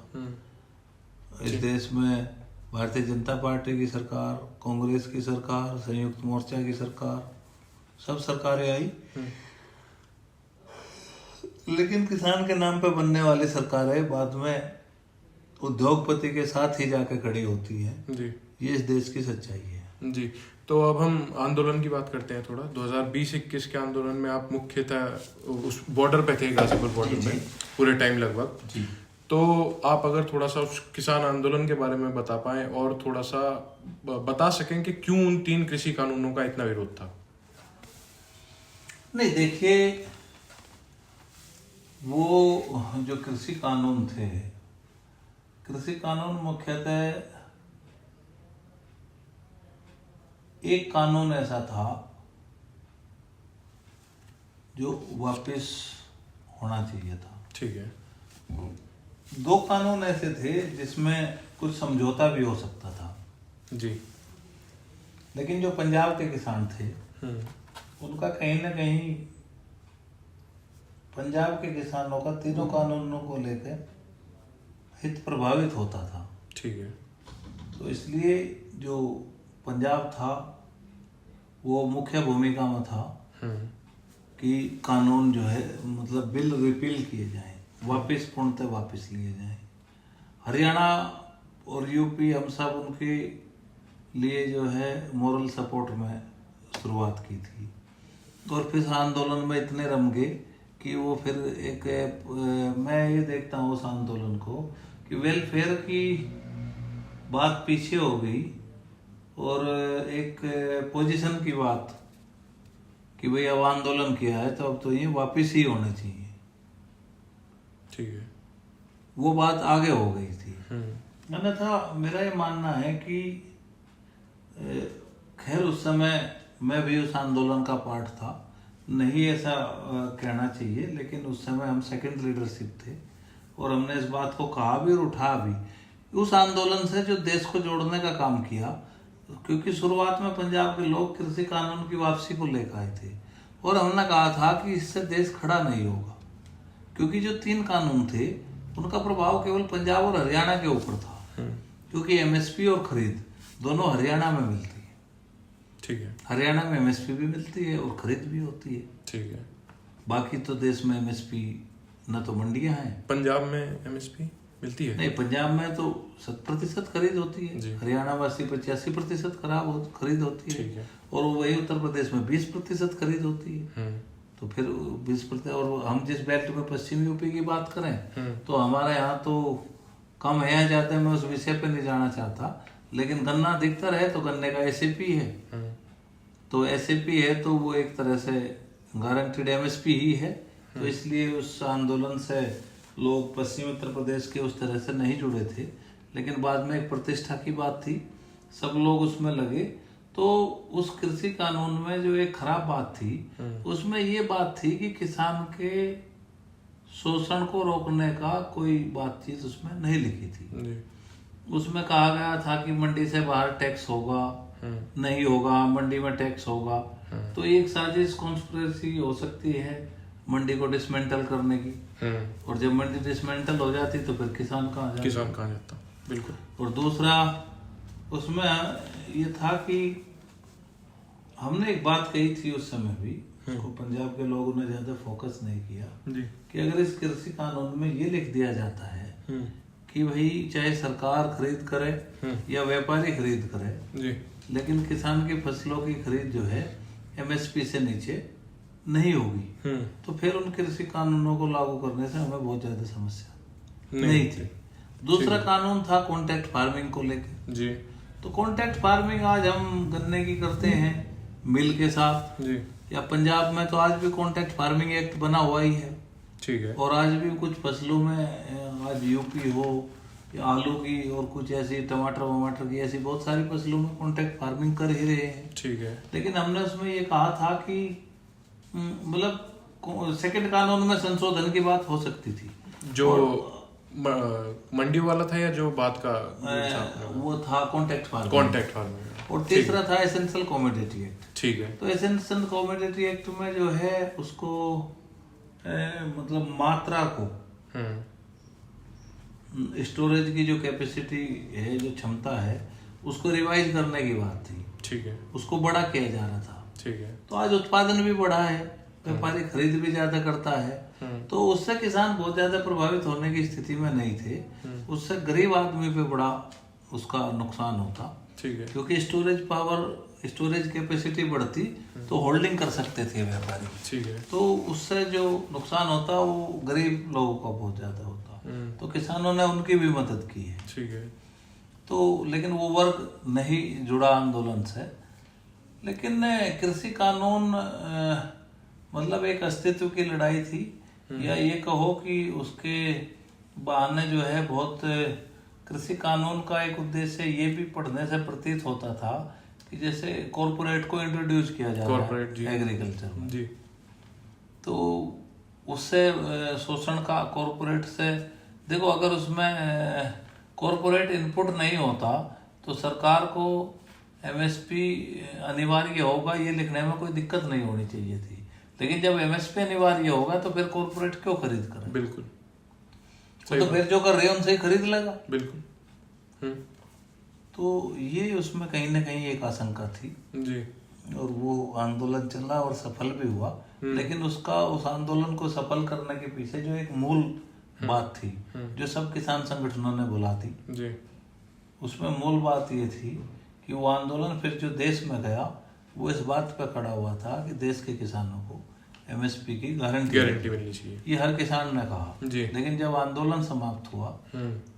इस देश में भारतीय जनता पार्टी की सरकार, कांग्रेस की सरकार, संयुक्त मोर्चा की सरकार, सब सरकारें आई, लेकिन किसान के नाम पे बनने वाली सरकारें बाद में उद्योगपति के साथ ही जाके खड़ी होती हैं जी। ये इस देश की सच्चाई है जी। तो अब हम आंदोलन की बात करते हैं थोड़ा। 2020-21 के आंदोलन में आप मुख्यतः उस बॉर्डर पे थे, गाजीपुर बॉर्डर पे पूरे टाइम लगभग जी। तो आप अगर थोड़ा सा उस किसान आंदोलन के बारे में बता पाएं और थोड़ा सा बता सकें कि क्यों उन 3 कृषि कानूनों का इतना विरोध था। नहीं, देखिए, वो जो कृषि कानून थे, कृषि कानून मुख्यतः एक कानून ऐसा था जो वापस होना चाहिए था, ठीक है। 2 कानून ऐसे थे जिसमें कुछ समझौता भी हो सकता था जी। लेकिन जो पंजाब के किसान थे उनका कहीं ना कहीं पंजाब के किसानों का तीनों कानूनों को लेकर हित प्रभावित होता था, ठीक है। तो इसलिए जो पंजाब था वो मुख्य भूमिका में था कि कानून जो है मतलब बिल रिपील किए जाएं, वापस पूर्णतः वापस लिए जाएं। हरियाणा और यूपी हम सब उनके लिए जो है मोरल सपोर्ट में शुरुआत की थी, और फिर आंदोलन में इतने रम गए कि वो फिर एक मैं ये देखता हूँ उस आंदोलन को कि वेलफेयर की बात पीछे हो गई और एक पोजीशन की बात कि भाई अब आंदोलन किया है तो अब तो ये वापस ही होना चाहिए, ठीक है, वो बात आगे हो गई थी। अन्यथा मेरा ये मानना है कि खैर उस समय मैं भी उस आंदोलन का पार्ट था, नहीं ऐसा कहना चाहिए, लेकिन उस समय हम सेकंड लीडरशिप थे और हमने इस बात को कहा भी और उठा भी उस आंदोलन से जो देश को जोड़ने का काम किया। क्योंकि शुरुआत में पंजाब के लोग कृषि कानून की वापसी को लेकर आए थे और हमने कहा था कि इससे देश खड़ा नहीं होगा, क्योंकि जो 3 कानून थे उनका प्रभाव केवल पंजाब और हरियाणा के ऊपर था, क्योंकि एमएसपी और खरीद दोनों हरियाणा में मिलती है, ठीक है। हरियाणा में एमएसपी भी मिलती है और खरीद भी होती है, ठीक है। बाकी तो देश में एमएसपी न तो मंडियां हैं। पंजाब में एमएसपी मिलती है? नहीं, पंजाब में तो 100% खरीद होती है, हरियाणा में 80-85% खरीद होती है, और वही उत्तर प्रदेश में 20% खरीद होती है। तो फिर 20%, और हम जिस बेल्ट में पश्चिमी यूपी की बात करें तो हमारे यहाँ तो कम है या ज्यादा, मैं उस विषय पे नहीं जाना चाहता, लेकिन गन्ना अधिकतर है तो गन्ने का एसएपी है, तो एसएपी है तो वो एक तरह से गारंटीड एमएसपी ही है। तो इसलिए उस आंदोलन से लोग पश्चिमी उत्तर प्रदेश के उस तरह से नहीं जुड़े थे, लेकिन बाद में एक प्रतिष्ठा की बात थी, सब लोग उसमें लगे। तो उस कृषि कानून में जो एक खराब बात थी उसमें ये बात थी कि किसान के शोषण को रोकने का कोई बातचीत उसमें नहीं लिखी थी। उसमें कहा गया था कि मंडी से बाहर टैक्स होगा, नहीं होगा, मंडी में टैक्स होगा। तो एक साजिश कॉन्स्पिरेसी हो सकती है मंडी को डिसमेंटल करने की, और जब मंडी डिसमेंटल हो जाती तो फिर किसान कहाँ जाता? बिल्कुल। और दूसरा उसमें ये था कि हमने एक बात कही थी उस समय भी, उसको पंजाब के लोगों ने ज्यादा फोकस नहीं किया जी। कि अगर इस कृषि कानून में ये लिख दिया जाता है कि भाई चाहे सरकार खरीद करे या व्यापारी खरीद करे जी, लेकिन किसान की फसलों की खरीद जो है एमएसपी से नीचे नहीं होगी, तो फिर उन कृषि कानूनों को लागू करने से हमें बहुत ज्यादा समस्या नहीं थी। दूसरा कानून था कॉन्ट्रैक्ट फार्मिंग को लेकर जी। तो कॉन्ट्रैक्ट फार्मिंग आज हम गन्ने की करते हैं मिल के साथ जी, या पंजाब में तो आज भी कॉन्ट्रैक्ट फार्मिंग एक्ट बना हुआ ही है। ठीक है। और आज भी कुछ फसलों में आज यूपी हो या आलू की और कुछ ऐसी टमाटर की ऐसी बहुत सारी फसलों में कॉन्ट्रैक्ट फार्मिंग कर ही रहे हैं। ठीक है। लेकिन हमने उसमें ये कहा था कि मतलब सेकंड कानून में संशोधन की बात हो सकती थी। जो मंडी वाला था या जो बात का वो था कॉन्ट्रैक्ट फार्मिंग। और तीसरा था एसेंशियल कमोडिटी एक्ट। ठीक है। तो एसेंशियल कमोडिटी एक्ट में जो है उसको मतलब मात्रा को स्टोरेज की जो कैपेसिटी है जो क्षमता है उसको रिवाइज करने की बात थी। ठीक है। उसको बड़ा किया जा रहा था। ठीक है। तो आज उत्पादन भी बढ़ा है, व्यापारी खरीद भी ज्यादा करता है, तो उससे किसान बहुत ज्यादा प्रभावित होने की स्थिति में नहीं थे। उससे गरीब आदमी पे बड़ा उसका नुकसान होता। ठीक है। क्योंकि स्टोरेज कैपेसिटी बढ़ती तो होल्डिंग कर सकते थे व्यापारी। ठीक है। तो उससे जो नुकसान होता वो गरीब लोगों का बहुत ज्यादा होता। तो किसानों ने उनकी भी मदद की है। ठीक है। तो लेकिन वो वर्ग नहीं जुड़ा आंदोलन से। लेकिन कृषि कानून मतलब एक अस्तित्व की लड़ाई थी, या ये कहो कि उसके बहाने जो है बहुत कृषि कानून का एक उद्देश्य ये भी पढ़ने से प्रतीत होता था कि जैसे कॉरपोरेट को इंट्रोड्यूस किया जा रहा है एग्रीकल्चर में जी। तो उससे शोषण का कॉरपोरेट से देखो, अगर उसमें कॉरपोरेट इनपुट नहीं होता तो सरकार को एमएसपी अनिवार्य होगा ये लिखने में कोई दिक्कत नहीं होनी चाहिए थी। लेकिन जब एमएसपी अनिवार्य होगा तो फिर कॉरपोरेट क्यों खरीद करे? बिल्कुल। तो फिर जो कर रहे हैं उनसे ही खरीद लेगा। बिल्कुल। तो ये उसमें कहीं ना कहीं एक आशंका थी जी। और वो आंदोलन चला और सफल भी हुआ। लेकिन उस आंदोलन को सफल करने के पीछे जो एक मूल बात थी जो सब किसान संगठनों ने बोला थी जी, उसमें मूल बात ये थी कि वो आंदोलन फिर जो देश में गया वो इस बात पर खड़ा हुआ था कि देश के किसानों को एमएसपी की गारंटी मिलनी चाहिए। ये हर किसान ने कहा जी। लेकिन जब आंदोलन समाप्त हुआ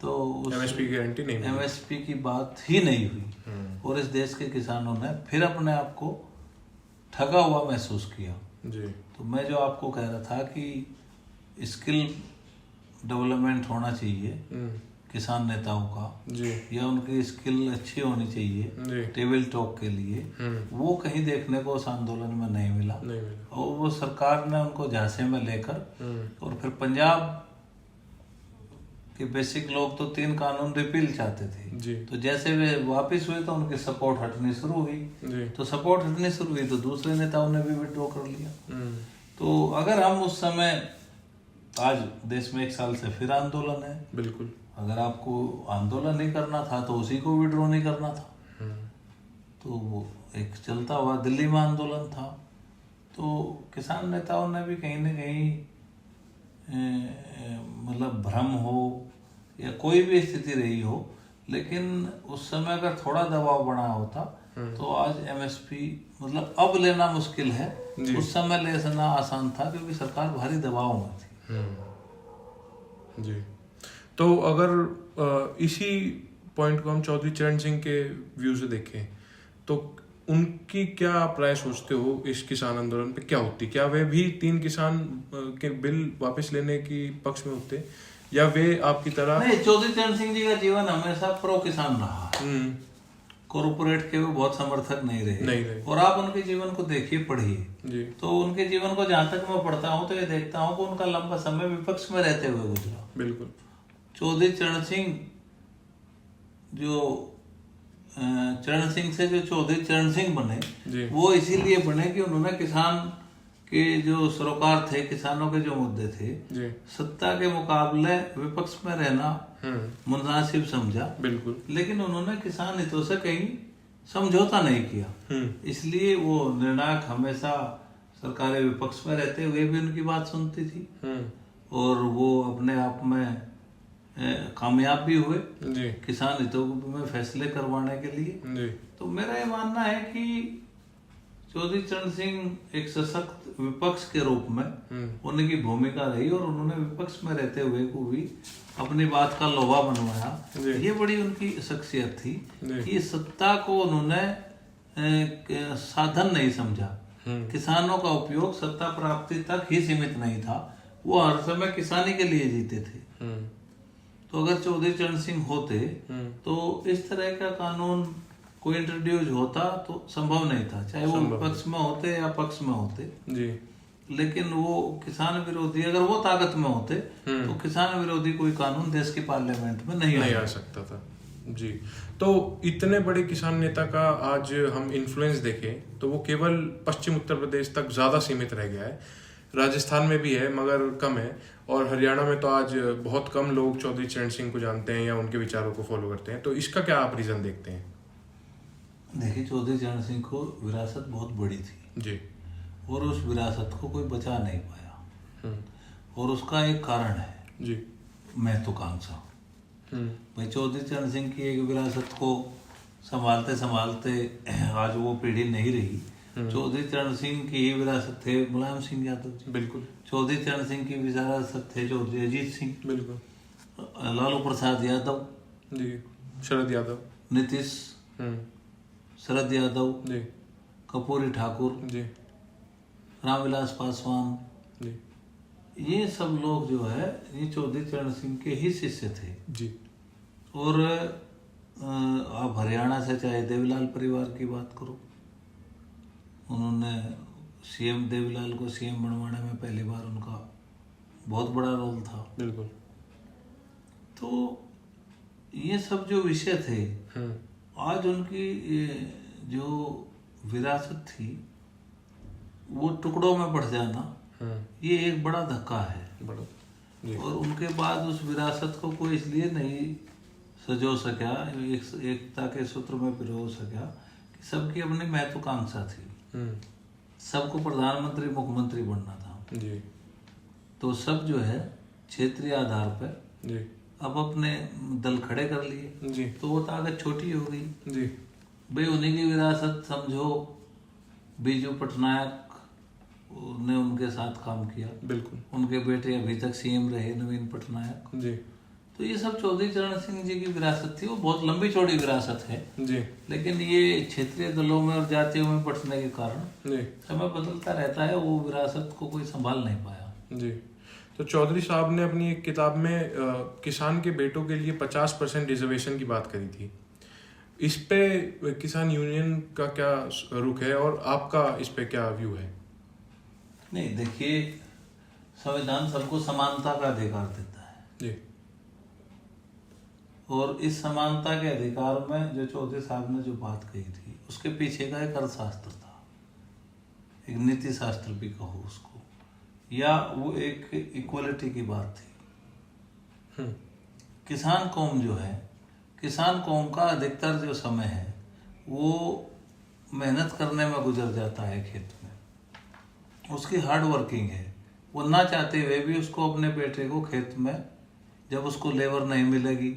तो एमएसपी की गारंटी नहीं, एमएसपी की बात ही नहीं हुई और इस देश के किसानों ने फिर अपने आप को ठगा हुआ महसूस किया। जी। तो मैं जो आपको कह रहा था कि स्किल डेवलपमेंट होना चाहिए किसान नेताओं का जी, या उनकी स्किल अच्छी होनी चाहिए टेबल टॉक के लिए, वो कहीं देखने को उस आंदोलन में नहीं मिला। और वो सरकार ने उनको झांसे में लेकर और फिर पंजाब के बेसिक लोग तो 3 कानून रिपील चाहते थे जी। तो जैसे वे वापस हुए तो उनकी सपोर्ट हटनी शुरू हुई। तो सपोर्ट हटनी शुरू हुई तो दूसरे नेताओं ने भी विड्रॉ कर लिया। तो अगर हम उस समय, आज देश में 1 साल से फिर आंदोलन है, बिल्कुल, अगर आपको आंदोलन नहीं करना था तो उसी को विड्रॉ नहीं करना था। तो वो एक चलता हुआ दिल्ली में आंदोलन था। तो किसान नेताओं ने भी कहीं ना कहीं मतलब भ्रम हो या कोई भी स्थिति रही हो, लेकिन उस समय अगर थोड़ा दबाव बना होता तो आज एमएसपी मतलब अब लेना मुश्किल है, उस समय लेना आसान था क्योंकि सरकार भारी दबाव में थी। जी। तो अगर इसी पॉइंट को हम चौधरी चरण सिंह के व्यू से देखें तो उनकी क्या आप राय सोचते हो इस किसान आंदोलन पे क्या होती? क्या वे भी 3 किसान के बिल वापस लेने की पक्ष में होते या वे आपकी तरह? नहीं, चौधरी चरण सिंह जी का जीवन हमेशा प्रो किसान रहा। कॉर्पोरेट के वो बहुत समर्थक नहीं रहे। और आप उनके जीवन को देखिए, पढ़िए, तो उनके जीवन को जहां तक मैं पढ़ता हूँ तो ये देखता हूँ कि उनका लंबा समय विपक्ष में रहते हुए गुजरा। बिल्कुल। चौधरी चरण सिंह जो चरण सिंह से जो चौधरी चरण सिंह बने वो इसीलिए बने कि उन्होंने किसान कि जो सरोकार थे, किसानों के जो मुद्दे थे, सत्ता के मुकाबले विपक्ष में रहना मुनासिब समझा। बिल्कुल। लेकिन उन्होंने किसान हितों से कहीं समझौता नहीं किया, इसलिए वो निर्णायक हमेशा सरकारें विपक्ष में रहते हुए भी उनकी बात सुनती थी और वो अपने आप में कामयाब भी हुए किसान हितों में फैसले करवाने के लिए। तो मेरा ये मानना है कि चौधरी चरण सिंह एक सशक्त विपक्ष के रूप में उनकी भूमिका रही और उन्होंने विपक्ष में रहते हुए को भी अपनी बात का लोहा बनवाया। ये बड़ी उनकी शख्सियत थी कि सत्ता को उन्होंने साधन नहीं समझा, किसानों का उपयोग सत्ता प्राप्ति तक ही सीमित नहीं था, वो हर समय किसानी के लिए जीते थे। तो अगर चौधरी चरण सिंह होते तो इस तरह का कानून कोई इंट्रोड्यूस होता तो संभव नहीं था, चाहे वो विपक्ष में होते या पक्ष में होते जी। लेकिन वो किसान विरोधी, अगर वो ताकत में होते तो किसान विरोधी कोई कानून देश के पार्लियामेंट में नहीं आ सकता था जी। तो इतने बड़े किसान नेता का आज हम इन्फ्लुएंस देखें तो वो केवल पश्चिम उत्तर प्रदेश तक ज्यादा सीमित रह गया है, राजस्थान में भी है मगर कम है, और हरियाणा में तो आज बहुत कम लोग चौधरी चरण सिंह को जानते हैं या उनके विचारों को फॉलो करते हैं। तो इसका क्या आप रीजन देखते हैं? देखिए, चौधरी चरण सिंह को विरासत बहुत बड़ी थी जी, और उस विरासत को कोई बचा नहीं पाया और उसका एक कारण है जी, महत्वाकांक्षा। भाई चौधरी चरण सिंह की एक विरासत को संभालते संभालते आज वो पीढ़ी नहीं रही। चौधरी चरण सिंह की ही विरासत थे मुलायम सिंह यादव जी, बिल्कुल। चौधरी चरण सिंह की विरासत थे चौधरी अजीत सिंह, बिल्कुल, लालू प्रसाद यादव जी, शरद यादव, नीतीश, शरद यादव जी, कर्पूरी ठाकुर जी, रामविलास पासवान जी, ये सब लोग जो है ये चौधरी चरण सिंह के ही शिष्य थे जी। और आप हरियाणा से चाहे देवीलाल परिवार की बात करो, उन्होंने सीएम देवीलाल को सीएम बनवाने में पहली बार उनका बहुत बड़ा रोल था। बिल्कुल। तो ये सब जो विषय थे आज उनकी जो विरासत थी वो टुकड़ों में बढ़ जाना ये एक बड़ा धक्का है और उनके बाद उस विरासत को कोई इसलिए नहीं सजो सका, एकता के सूत्र में पिरो सका कि सबकी अपनी महत्वाकांक्षा थी, सबको प्रधानमंत्री मुख्यमंत्री बनना था जी। तो सब जो है क्षेत्रीय आधार पर जी अब अपने दल खड़े कर लिए जी। तो वो ताकत छोटी हो गई जी। भाई उन्हीं की विरासत समझो, बीजू पटनायक ने उनके साथ काम किया, बिल्कुल, उनके बेटे अभी तक सीएम रहे नवीन पटनायक जी। तो ये सब चौधरी चरण सिंह जी की विरासत थी, वो बहुत लंबी चौड़ी विरासत है जी। लेकिन ये क्षेत्रीय दलों में और जातियों में बंटने के कारण जी समय बदलता रहता है, वो विरासत को कोई संभाल नहीं पाया जी। तो चौधरी साहब ने अपनी एक किताब में किसान के बेटों के लिए 50% रिजर्वेशन की बात करी थी। इस पे किसान यूनियन का क्या रुख है और आपका इस पे क्या व्यू है? नहीं, देखिए, संविधान सबको समानता का अधिकार देता है जी। और इस समानता के अधिकार में जो चौधरी साहब ने जो बात कही थी उसके पीछे का एक अर्थशास्त्र था, एक नीति शास्त्र भी कहो उसको, या वो एक इक्वलिटी की बात थी। किसान कौम जो है, किसान कौम का अधिकतर जो समय है वो मेहनत करने में गुजर जाता है, खेत में उसकी हार्ड वर्किंग है, वो ना चाहते हुए भी उसको अपने बेटे को खेत में जब उसको लेबर नहीं मिलेगी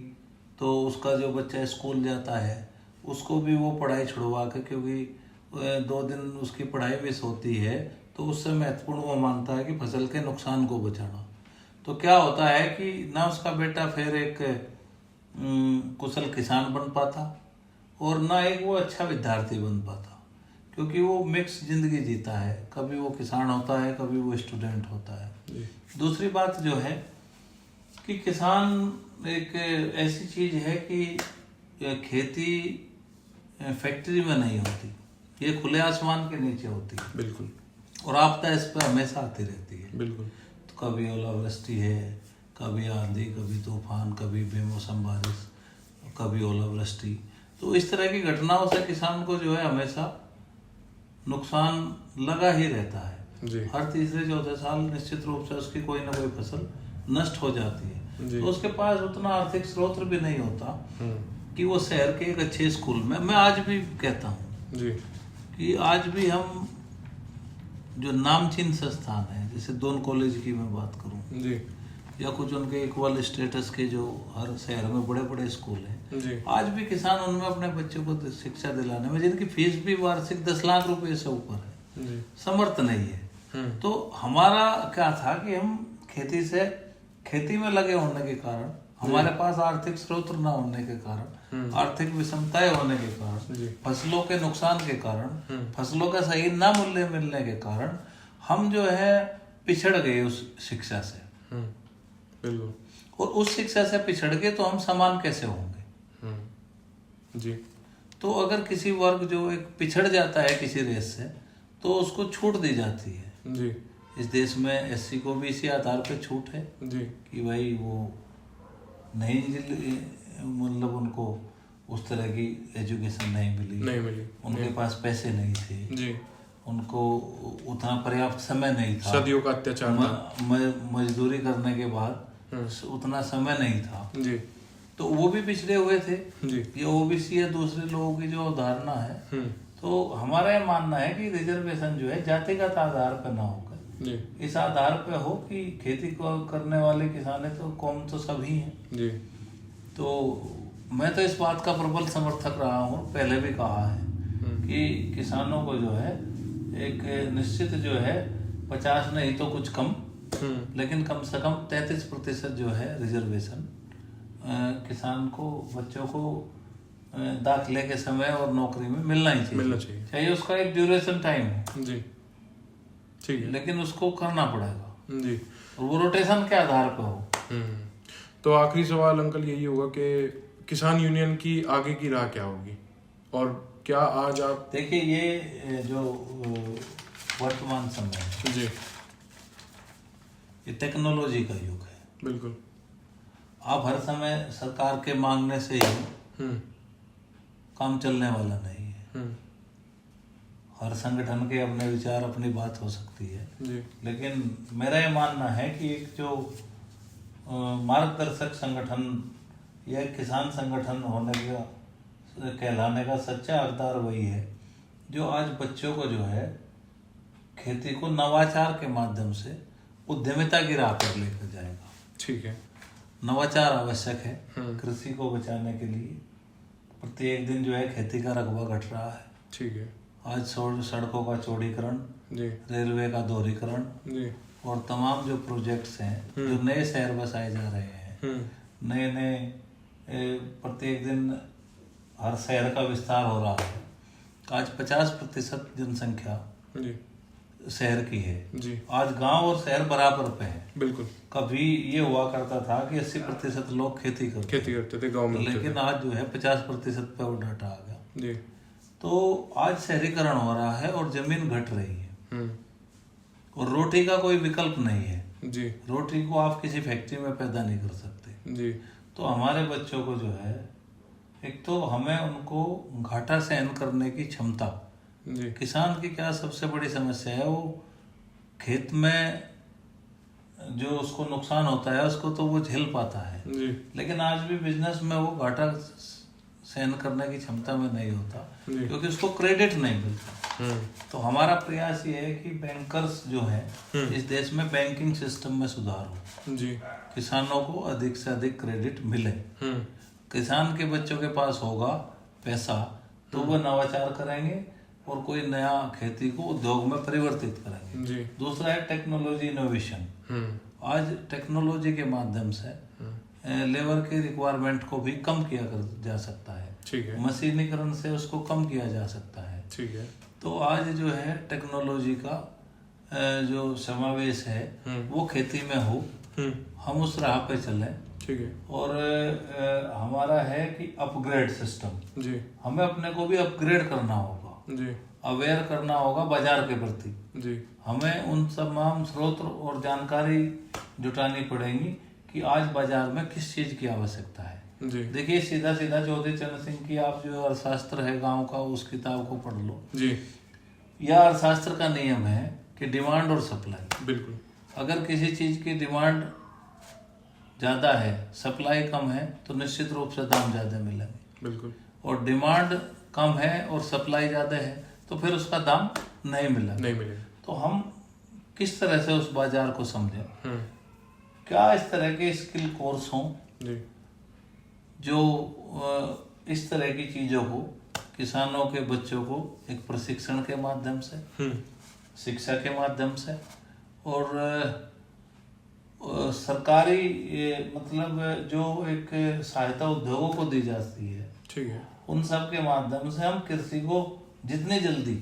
तो उसका जो बच्चा स्कूल जाता है उसको भी वो पढ़ाई छुड़वा के, क्योंकि 2 दिन उसकी पढ़ाई मिस होती है तो उससे महत्वपूर्ण वो मानता है कि फसल के नुकसान को बचाना। तो क्या होता है कि ना उसका बेटा फिर एक कुशल किसान बन पाता और ना एक वो अच्छा विद्यार्थी बन पाता, क्योंकि वो मिक्स जिंदगी जीता है, कभी वो किसान होता है कभी वो स्टूडेंट होता है। दूसरी बात जो है कि किसान एक ऐसी चीज है कि खेती फैक्ट्री में नहीं होती, ये खुले आसमान के नीचे होती है, बिल्कुल, और आपदा इस पर हमेशा आती रहती है, बिल्कुल। तो कभी ओलावृष्टि है, कभी आंधी, कभी तूफान, कभी बेमौसम बारिश, कभी ओलावृष्टि। तो इस तरह की घटनाओं से किसान को जो है हमेशा नुकसान लगा ही रहता है। जी। हर तीसरे चौथे साल निश्चित रूप से उसकी कोई ना कोई फसल नष्ट हो जाती है। तो उसके पास उतना आर्थिक स्रोत भी नहीं होता कि वो शहर के एक अच्छे स्कूल में, मैं आज भी कहता हूँ जी कि आज भी हम जो नामचीन संस्थान है, जैसे दोन कॉलेज की मैं बात करूँ जी या कुछ उनके इक्वल स्टेटस के जो हर शहर में बड़े बड़े स्कूल हैं, जी आज भी किसान उनमें अपने बच्चों को शिक्षा दिलाने में, जिनकी फीस भी वार्षिक 10 लाख रुपए से ऊपर है, जी समर्थ नहीं है। तो हमारा क्या था कि हम खेती में लगे होने के कारण, हमारे पास आर्थिक स्रोत न होने के कारण, आर्थिक विषमताएं होने के कारण, फसलों के नुकसान के कारण, फसलों का सही ना मूल्य मिलने के कारण हम जो है पिछड़ गए उस शिक्षा से। बिल्कुल। और उस शिक्षा से पिछड़ के तो हम समान कैसे होंगे? जी। तो अगर किसी वर्ग जो एक पिछड़ जाता है किसी रेस से, तो उसको छूट दी जाती है। जी। इस देश में एससी को भी इसी आधार पे छूट है जी कि भाई वो नहीं, मतलब उनको उस तरह की एजुकेशन नहीं मिली, उनके पास पैसे नहीं थे जी, उनको उतना पर्याप्त समय नहीं था, सदियों का अत्याचार मजदूरी करने के बाद उतना समय नहीं था जी, तो वो भी पिछड़े हुए थे जी। ये ओबीसी या दूसरे लोगों की जो धारणा है, तो हमारा ये मानना है कि रिजर्वेशन जो है जातिगत आधार पर ना होकर इस आधार पे हो कि खेती को करने वाले किसान है तो कौम तो सभी हैं जी। तो मैं तो इस बात का प्रबल समर्थक रहा हूँ, पहले भी कहा है कि किसानों को जो है एक निश्चित जो है 50 नहीं तो कुछ कम, लेकिन कम से कम 33% जो है रिजर्वेशन किसान को, बच्चों को दाखिले के समय और नौकरी में मिलना ही चाहिए, चाहे उसका एक ड्यूरेशन टाइम है जी, ठीक है, लेकिन उसको करना पड़ेगा जी, और वो रोटेशन के आधार पर हो। तो आखिरी सवाल अंकल यही होगा कि किसान यूनियन की आगे की राह क्या होगी, और क्या आज आप देखिए ये जो वर्तमान समय है जी, ये टेक्नोलॉजी का युग है। बिल्कुल। आप हर समय सरकार के मांगने से ही काम चलने वाला नहीं है। हर संगठन के अपने विचार, अपनी बात हो सकती है जी। लेकिन मेरा ये मानना है कि एक जो मार्गदर्शक संगठन या किसान संगठन होने का कहलाने का सच्चा हकदार वही है जो आज बच्चों को जो है खेती को नवाचार के माध्यम से उद्यमिता की राह पर लेकर जाएगा। ठीक है। नवाचार आवश्यक है कृषि को बचाने के लिए। प्रत्येक दिन जो है खेती का रकबा घट रहा है। ठीक है। आज सड़कों का चौड़ीकरण, रेलवे का दोहरीकरण और तमाम जो प्रोजेक्ट्स हैं, जो नए शहर बसाए जा रहे हैं, नए नए प्रत्येक दिन हर शहर का विस्तार हो रहा है। आज 50% जनसंख्या शहर की है जी। आज गांव और शहर बराबर पे है। बिल्कुल। कभी ये हुआ करता था कि 80% लोग खेती करते थे गांव में, लेकिन आज जो है 50% पे वो डाटा आ गया जी। तो आज शहरीकरण हो रहा है और जमीन घट रही है और रोटी का कोई विकल्प नहीं है जी। रोटी को आप किसी फैक्ट्री में पैदा नहीं कर सकते जी। तो हमारे बच्चों को जो है, एक तो हमें उनको घाटा सहन करने की क्षमता जी। किसान की क्या सबसे बड़ी समस्या है, वो खेत में जो उसको नुकसान होता है उसको तो वो झेल पाता है जी। लेकिन आज भी बिजनेस में वो घाटा सहन करने की क्षमता में नहीं होता क्योंकि उसको क्रेडिट नहीं मिलता। तो हमारा प्रयास ये है कि बैंकर्स जो हैं इस देश में बैंकिंग सिस्टम में सुधार हो जी। किसानों को अधिक से अधिक क्रेडिट मिले। किसान के बच्चों के पास होगा पैसा तो वो नवाचार करेंगे और कोई नया खेती को उद्योग में परिवर्तित करेंगे जी। दूसरा है टेक्नोलॉजी इनोवेशन। आज टेक्नोलॉजी के माध्यम से लेबर के रिक्वायरमेंट को भी कम किया जा सकता है। ठीक है। मशीनीकरण से उसको कम किया जा सकता है। ठीक है। तो आज जो है टेक्नोलॉजी का जो समावेश है वो खेती में हो, हम उस राह पे चलें। ठीक है। और हमारा है कि अपग्रेड सिस्टम जी। हमें अपने को भी अपग्रेड करना होगा जी। अवेयर करना होगा बाजार के प्रति जी। हमें उन तमाम स्रोत और जानकारी जुटानी पड़ेगी कि आज बाजार में किस चीज की आवश्यकता है जी। देखिए सीधा सीधा चौधरी चरण सिंह की आप जो अर्थशास्त्र है गांव का, उस किताब को पढ़ लो जी। यह अर्थशास्त्र का नियम है कि डिमांड और सप्लाई। बिल्कुल। अगर किसी चीज़ की डिमांड ज़्यादा है, सप्लाई कम है, तो निश्चित रूप से दाम ज़्यादा मिलेंगे। बिल्कुल। और डिमांड कम है और सप्लाई ज़्यादा है तो फिर उसका दाम नहीं मिलेगा। तो हम किस तरह से उस बाजार को समझें? क्या इस तरह के स्किल कोर्स हों जो इस तरह की चीज़ों को किसानों के बच्चों को एक प्रशिक्षण के माध्यम से, शिक्षा के माध्यम से और सरकारी मतलब जो एक सहायता उद्योगों को दी जाती है, ठीक है, उन सब के माध्यम से हम कृषि को जितनी जल्दी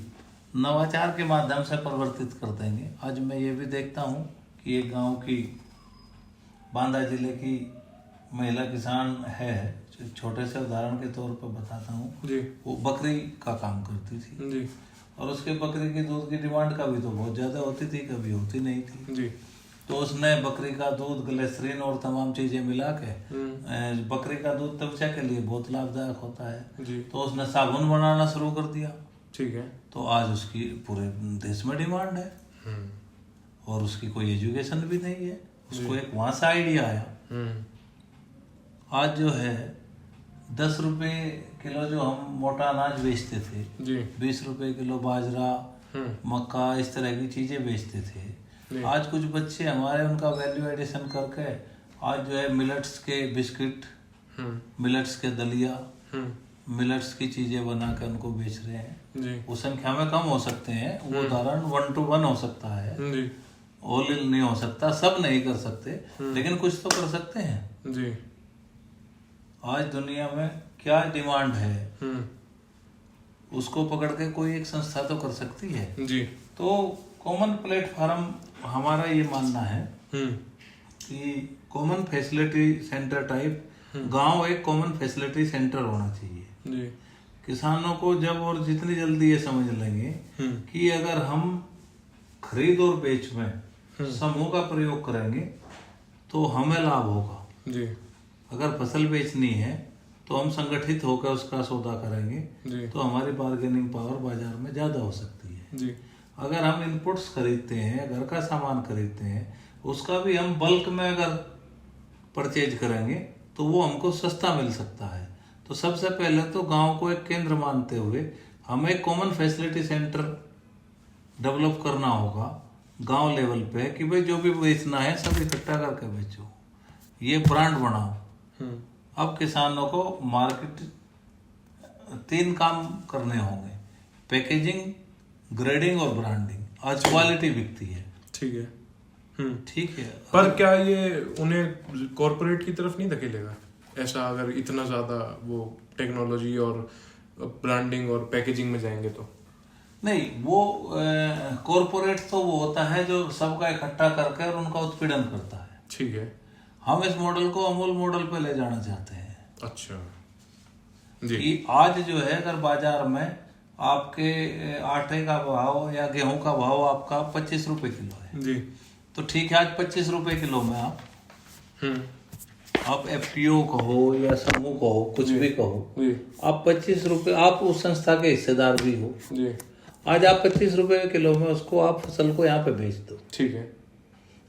नवाचार के माध्यम से परिवर्तित कर देंगे। आज मैं ये भी देखता हूँ कि एक गांव की बांदा जिले की महिला किसान है, छोटे से उदाहरण के तौर पर बताता हूँ, वो बकरी का काम करती थी जी। और उसके बकरी के दूध की डिमांड कभी तो बहुत ज़्यादा होती थी, कभी होती नहीं थी जी। तो उसने बकरी का दूध, ग्लिसरीन और तमाम चीज़ें मिला के, बकरी का दूध त्वचा के लिए बहुत लाभदायक होता है जी। तो उसने साबुन बनाना शुरू कर दिया। ठीक है। तो आज उसकी पूरे देश में डिमांड है और उसकी कोई एजुकेशन भी नहीं है, उसको एक वहाँ से आइडिया आया। आज जो है 10 रुपए किलो जो हम मोटा अनाज बेचते थे जी, 20 रुपए किलो बाजरा, मक्का, इस तरह की चीजें बेचते थे। आज कुछ बच्चे हमारे उनका वैल्यू एडिशन करके आज जो है मिलेट्स के बिस्किट, मिलेट्स के दलिया, मिलेट्स की चीजें बना कर उनको बेच रहे हैं। वो संख्या में कम हो सकते हैं, वो उदाहरण 1 to 1 हो सकता है, ऑल नहीं हो सकता, सब नहीं कर सकते, लेकिन कुछ तो कर सकते हैं जी। आज दुनिया में क्या डिमांड है उसको पकड़ के कोई एक संस्था तो कर सकती है जी। तो कॉमन प्लेटफॉर्म हमारा ये मानना है कि कॉमन फैसिलिटी सेंटर टाइप गांव एक कॉमन फैसिलिटी सेंटर होना चाहिए जी। किसानों को जब और जितनी जल्दी ये समझ लेंगे कि अगर हम खरीद और बेच में समूह का प्रयोग करेंगे तो हमें लाभ होगा जी। अगर फसल बेचनी है तो हम संगठित होकर उसका सौदा करेंगे तो हमारी बार्गेनिंग पावर बाजार में ज्यादा हो सकती है जी। अगर हम इनपुट्स खरीदते हैं, घर का सामान खरीदते हैं, उसका भी हम बल्क में अगर परचेज करेंगे तो वो हमको सस्ता मिल सकता है। तो सबसे पहले तो गांव को एक केंद्र मानते हुए हमें एक कॉमन फैसिलिटी सेंटर डेवलप करना होगा गांव लेवल पे कि भाई जो भी बेचना है सब इकट्ठा करके बेचो, ये ब्रांड बनाओ। अब किसानों को मार्केट 3 काम करने होंगे, पैकेजिंग, ग्रेडिंग और ब्रांडिंग। आज क्वालिटी बिकती है, ठीक है, ठीक है, पर क्या ये उन्हें कॉर्पोरेट की तरफ नहीं धकेलेगा ऐसा, अगर इतना ज्यादा वो टेक्नोलॉजी और ब्रांडिंग और पैकेजिंग में जाएंगे तो? नहीं, वो कॉर्पोरेट तो वो होता है जो सबका इकट्ठा करके और उनका उत्पीड़न करता है, ठीक है। हम इस मॉडल को अमूल मॉडल पे ले जाना चाहते हैं। अच्छा जी। कि आज जो है अगर बाजार में आपके आटे का भाव या गेहूं का भाव आपका 25 रुपए किलो है जी, तो ठीक है, आज 25 रुपए किलो में आप एफपीओ कहो या समूह कहो, कुछ भी कहो, आप 25 रुपए, आप उस संस्था के हिस्सेदार भी हो जी। आज आप 25 रुपए किलो में उसको आप फसल को यहाँ पे बेच दो, ठीक है,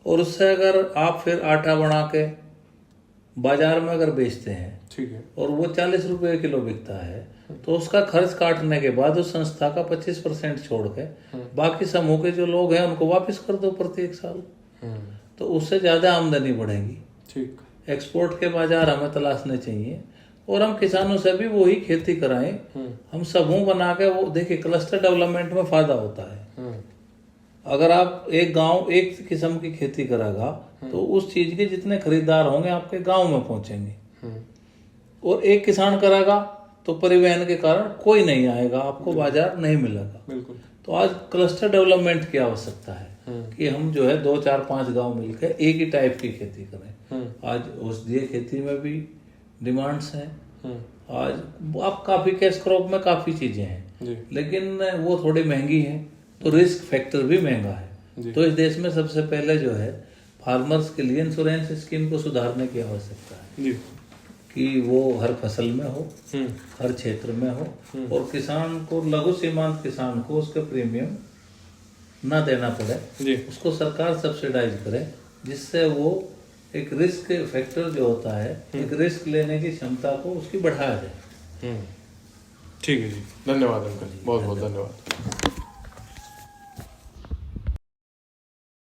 और उससे अगर आप फिर आटा बना के बाजार में अगर बेचते हैं, ठीक है, और वो 40 रुपए किलो बिकता है, तो उसका खर्च काटने के बाद उस संस्था का 25% छोड़ के बाकी समूह के जो लोग हैं उनको वापस कर दो प्रत्येक साल, तो उससे ज्यादा आमदनी बढ़ेगी। ठीक, एक्सपोर्ट के बाजार हमें तलाशने चाहिए और हम किसानों से भी वही खेती कराएं। हम समूह बना के, वो देखिए क्लस्टर डेवलपमेंट में फायदा होता है। अगर आप एक गांव एक किस्म की खेती करेगा तो उस चीज के जितने खरीदार होंगे आपके गांव में पहुंचेंगे, और एक किसान करेगा तो परिवहन के कारण कोई नहीं आएगा, आपको बाजार नहीं मिलेगा। बिल्कुल। तो आज क्लस्टर डेवलपमेंट की आवश्यकता है कि हम जो है 2, 4, 5 गांव मिलकर एक ही टाइप की खेती करें। आज औषधीय खेती में भी डिमांड्स हैं, आज आप काफी कैश क्रॉप में काफी चीजें हैं, लेकिन वो थोड़ी महंगी हैं, तो रिस्क फैक्टर भी महंगा है। तो इस देश में सबसे पहले जो है फार्मर्स के लिए इंश्योरेंस स्कीम को सुधारने की आवश्यकता है कि वो हर फसल में हो, हर क्षेत्र में हो, और किसान को, लघु सीमांत किसान को उसके प्रीमियम ना देना पड़े जी। उसको सरकार सब्सिडाइज करे, जिससे वो एक रिस्क फैक्टर जो होता है, एक रिस्क लेने की क्षमता को उसकी बढ़ाया जाए। ठीक है जी, धन्यवाद अंकल, बहुत बहुत धन्यवाद।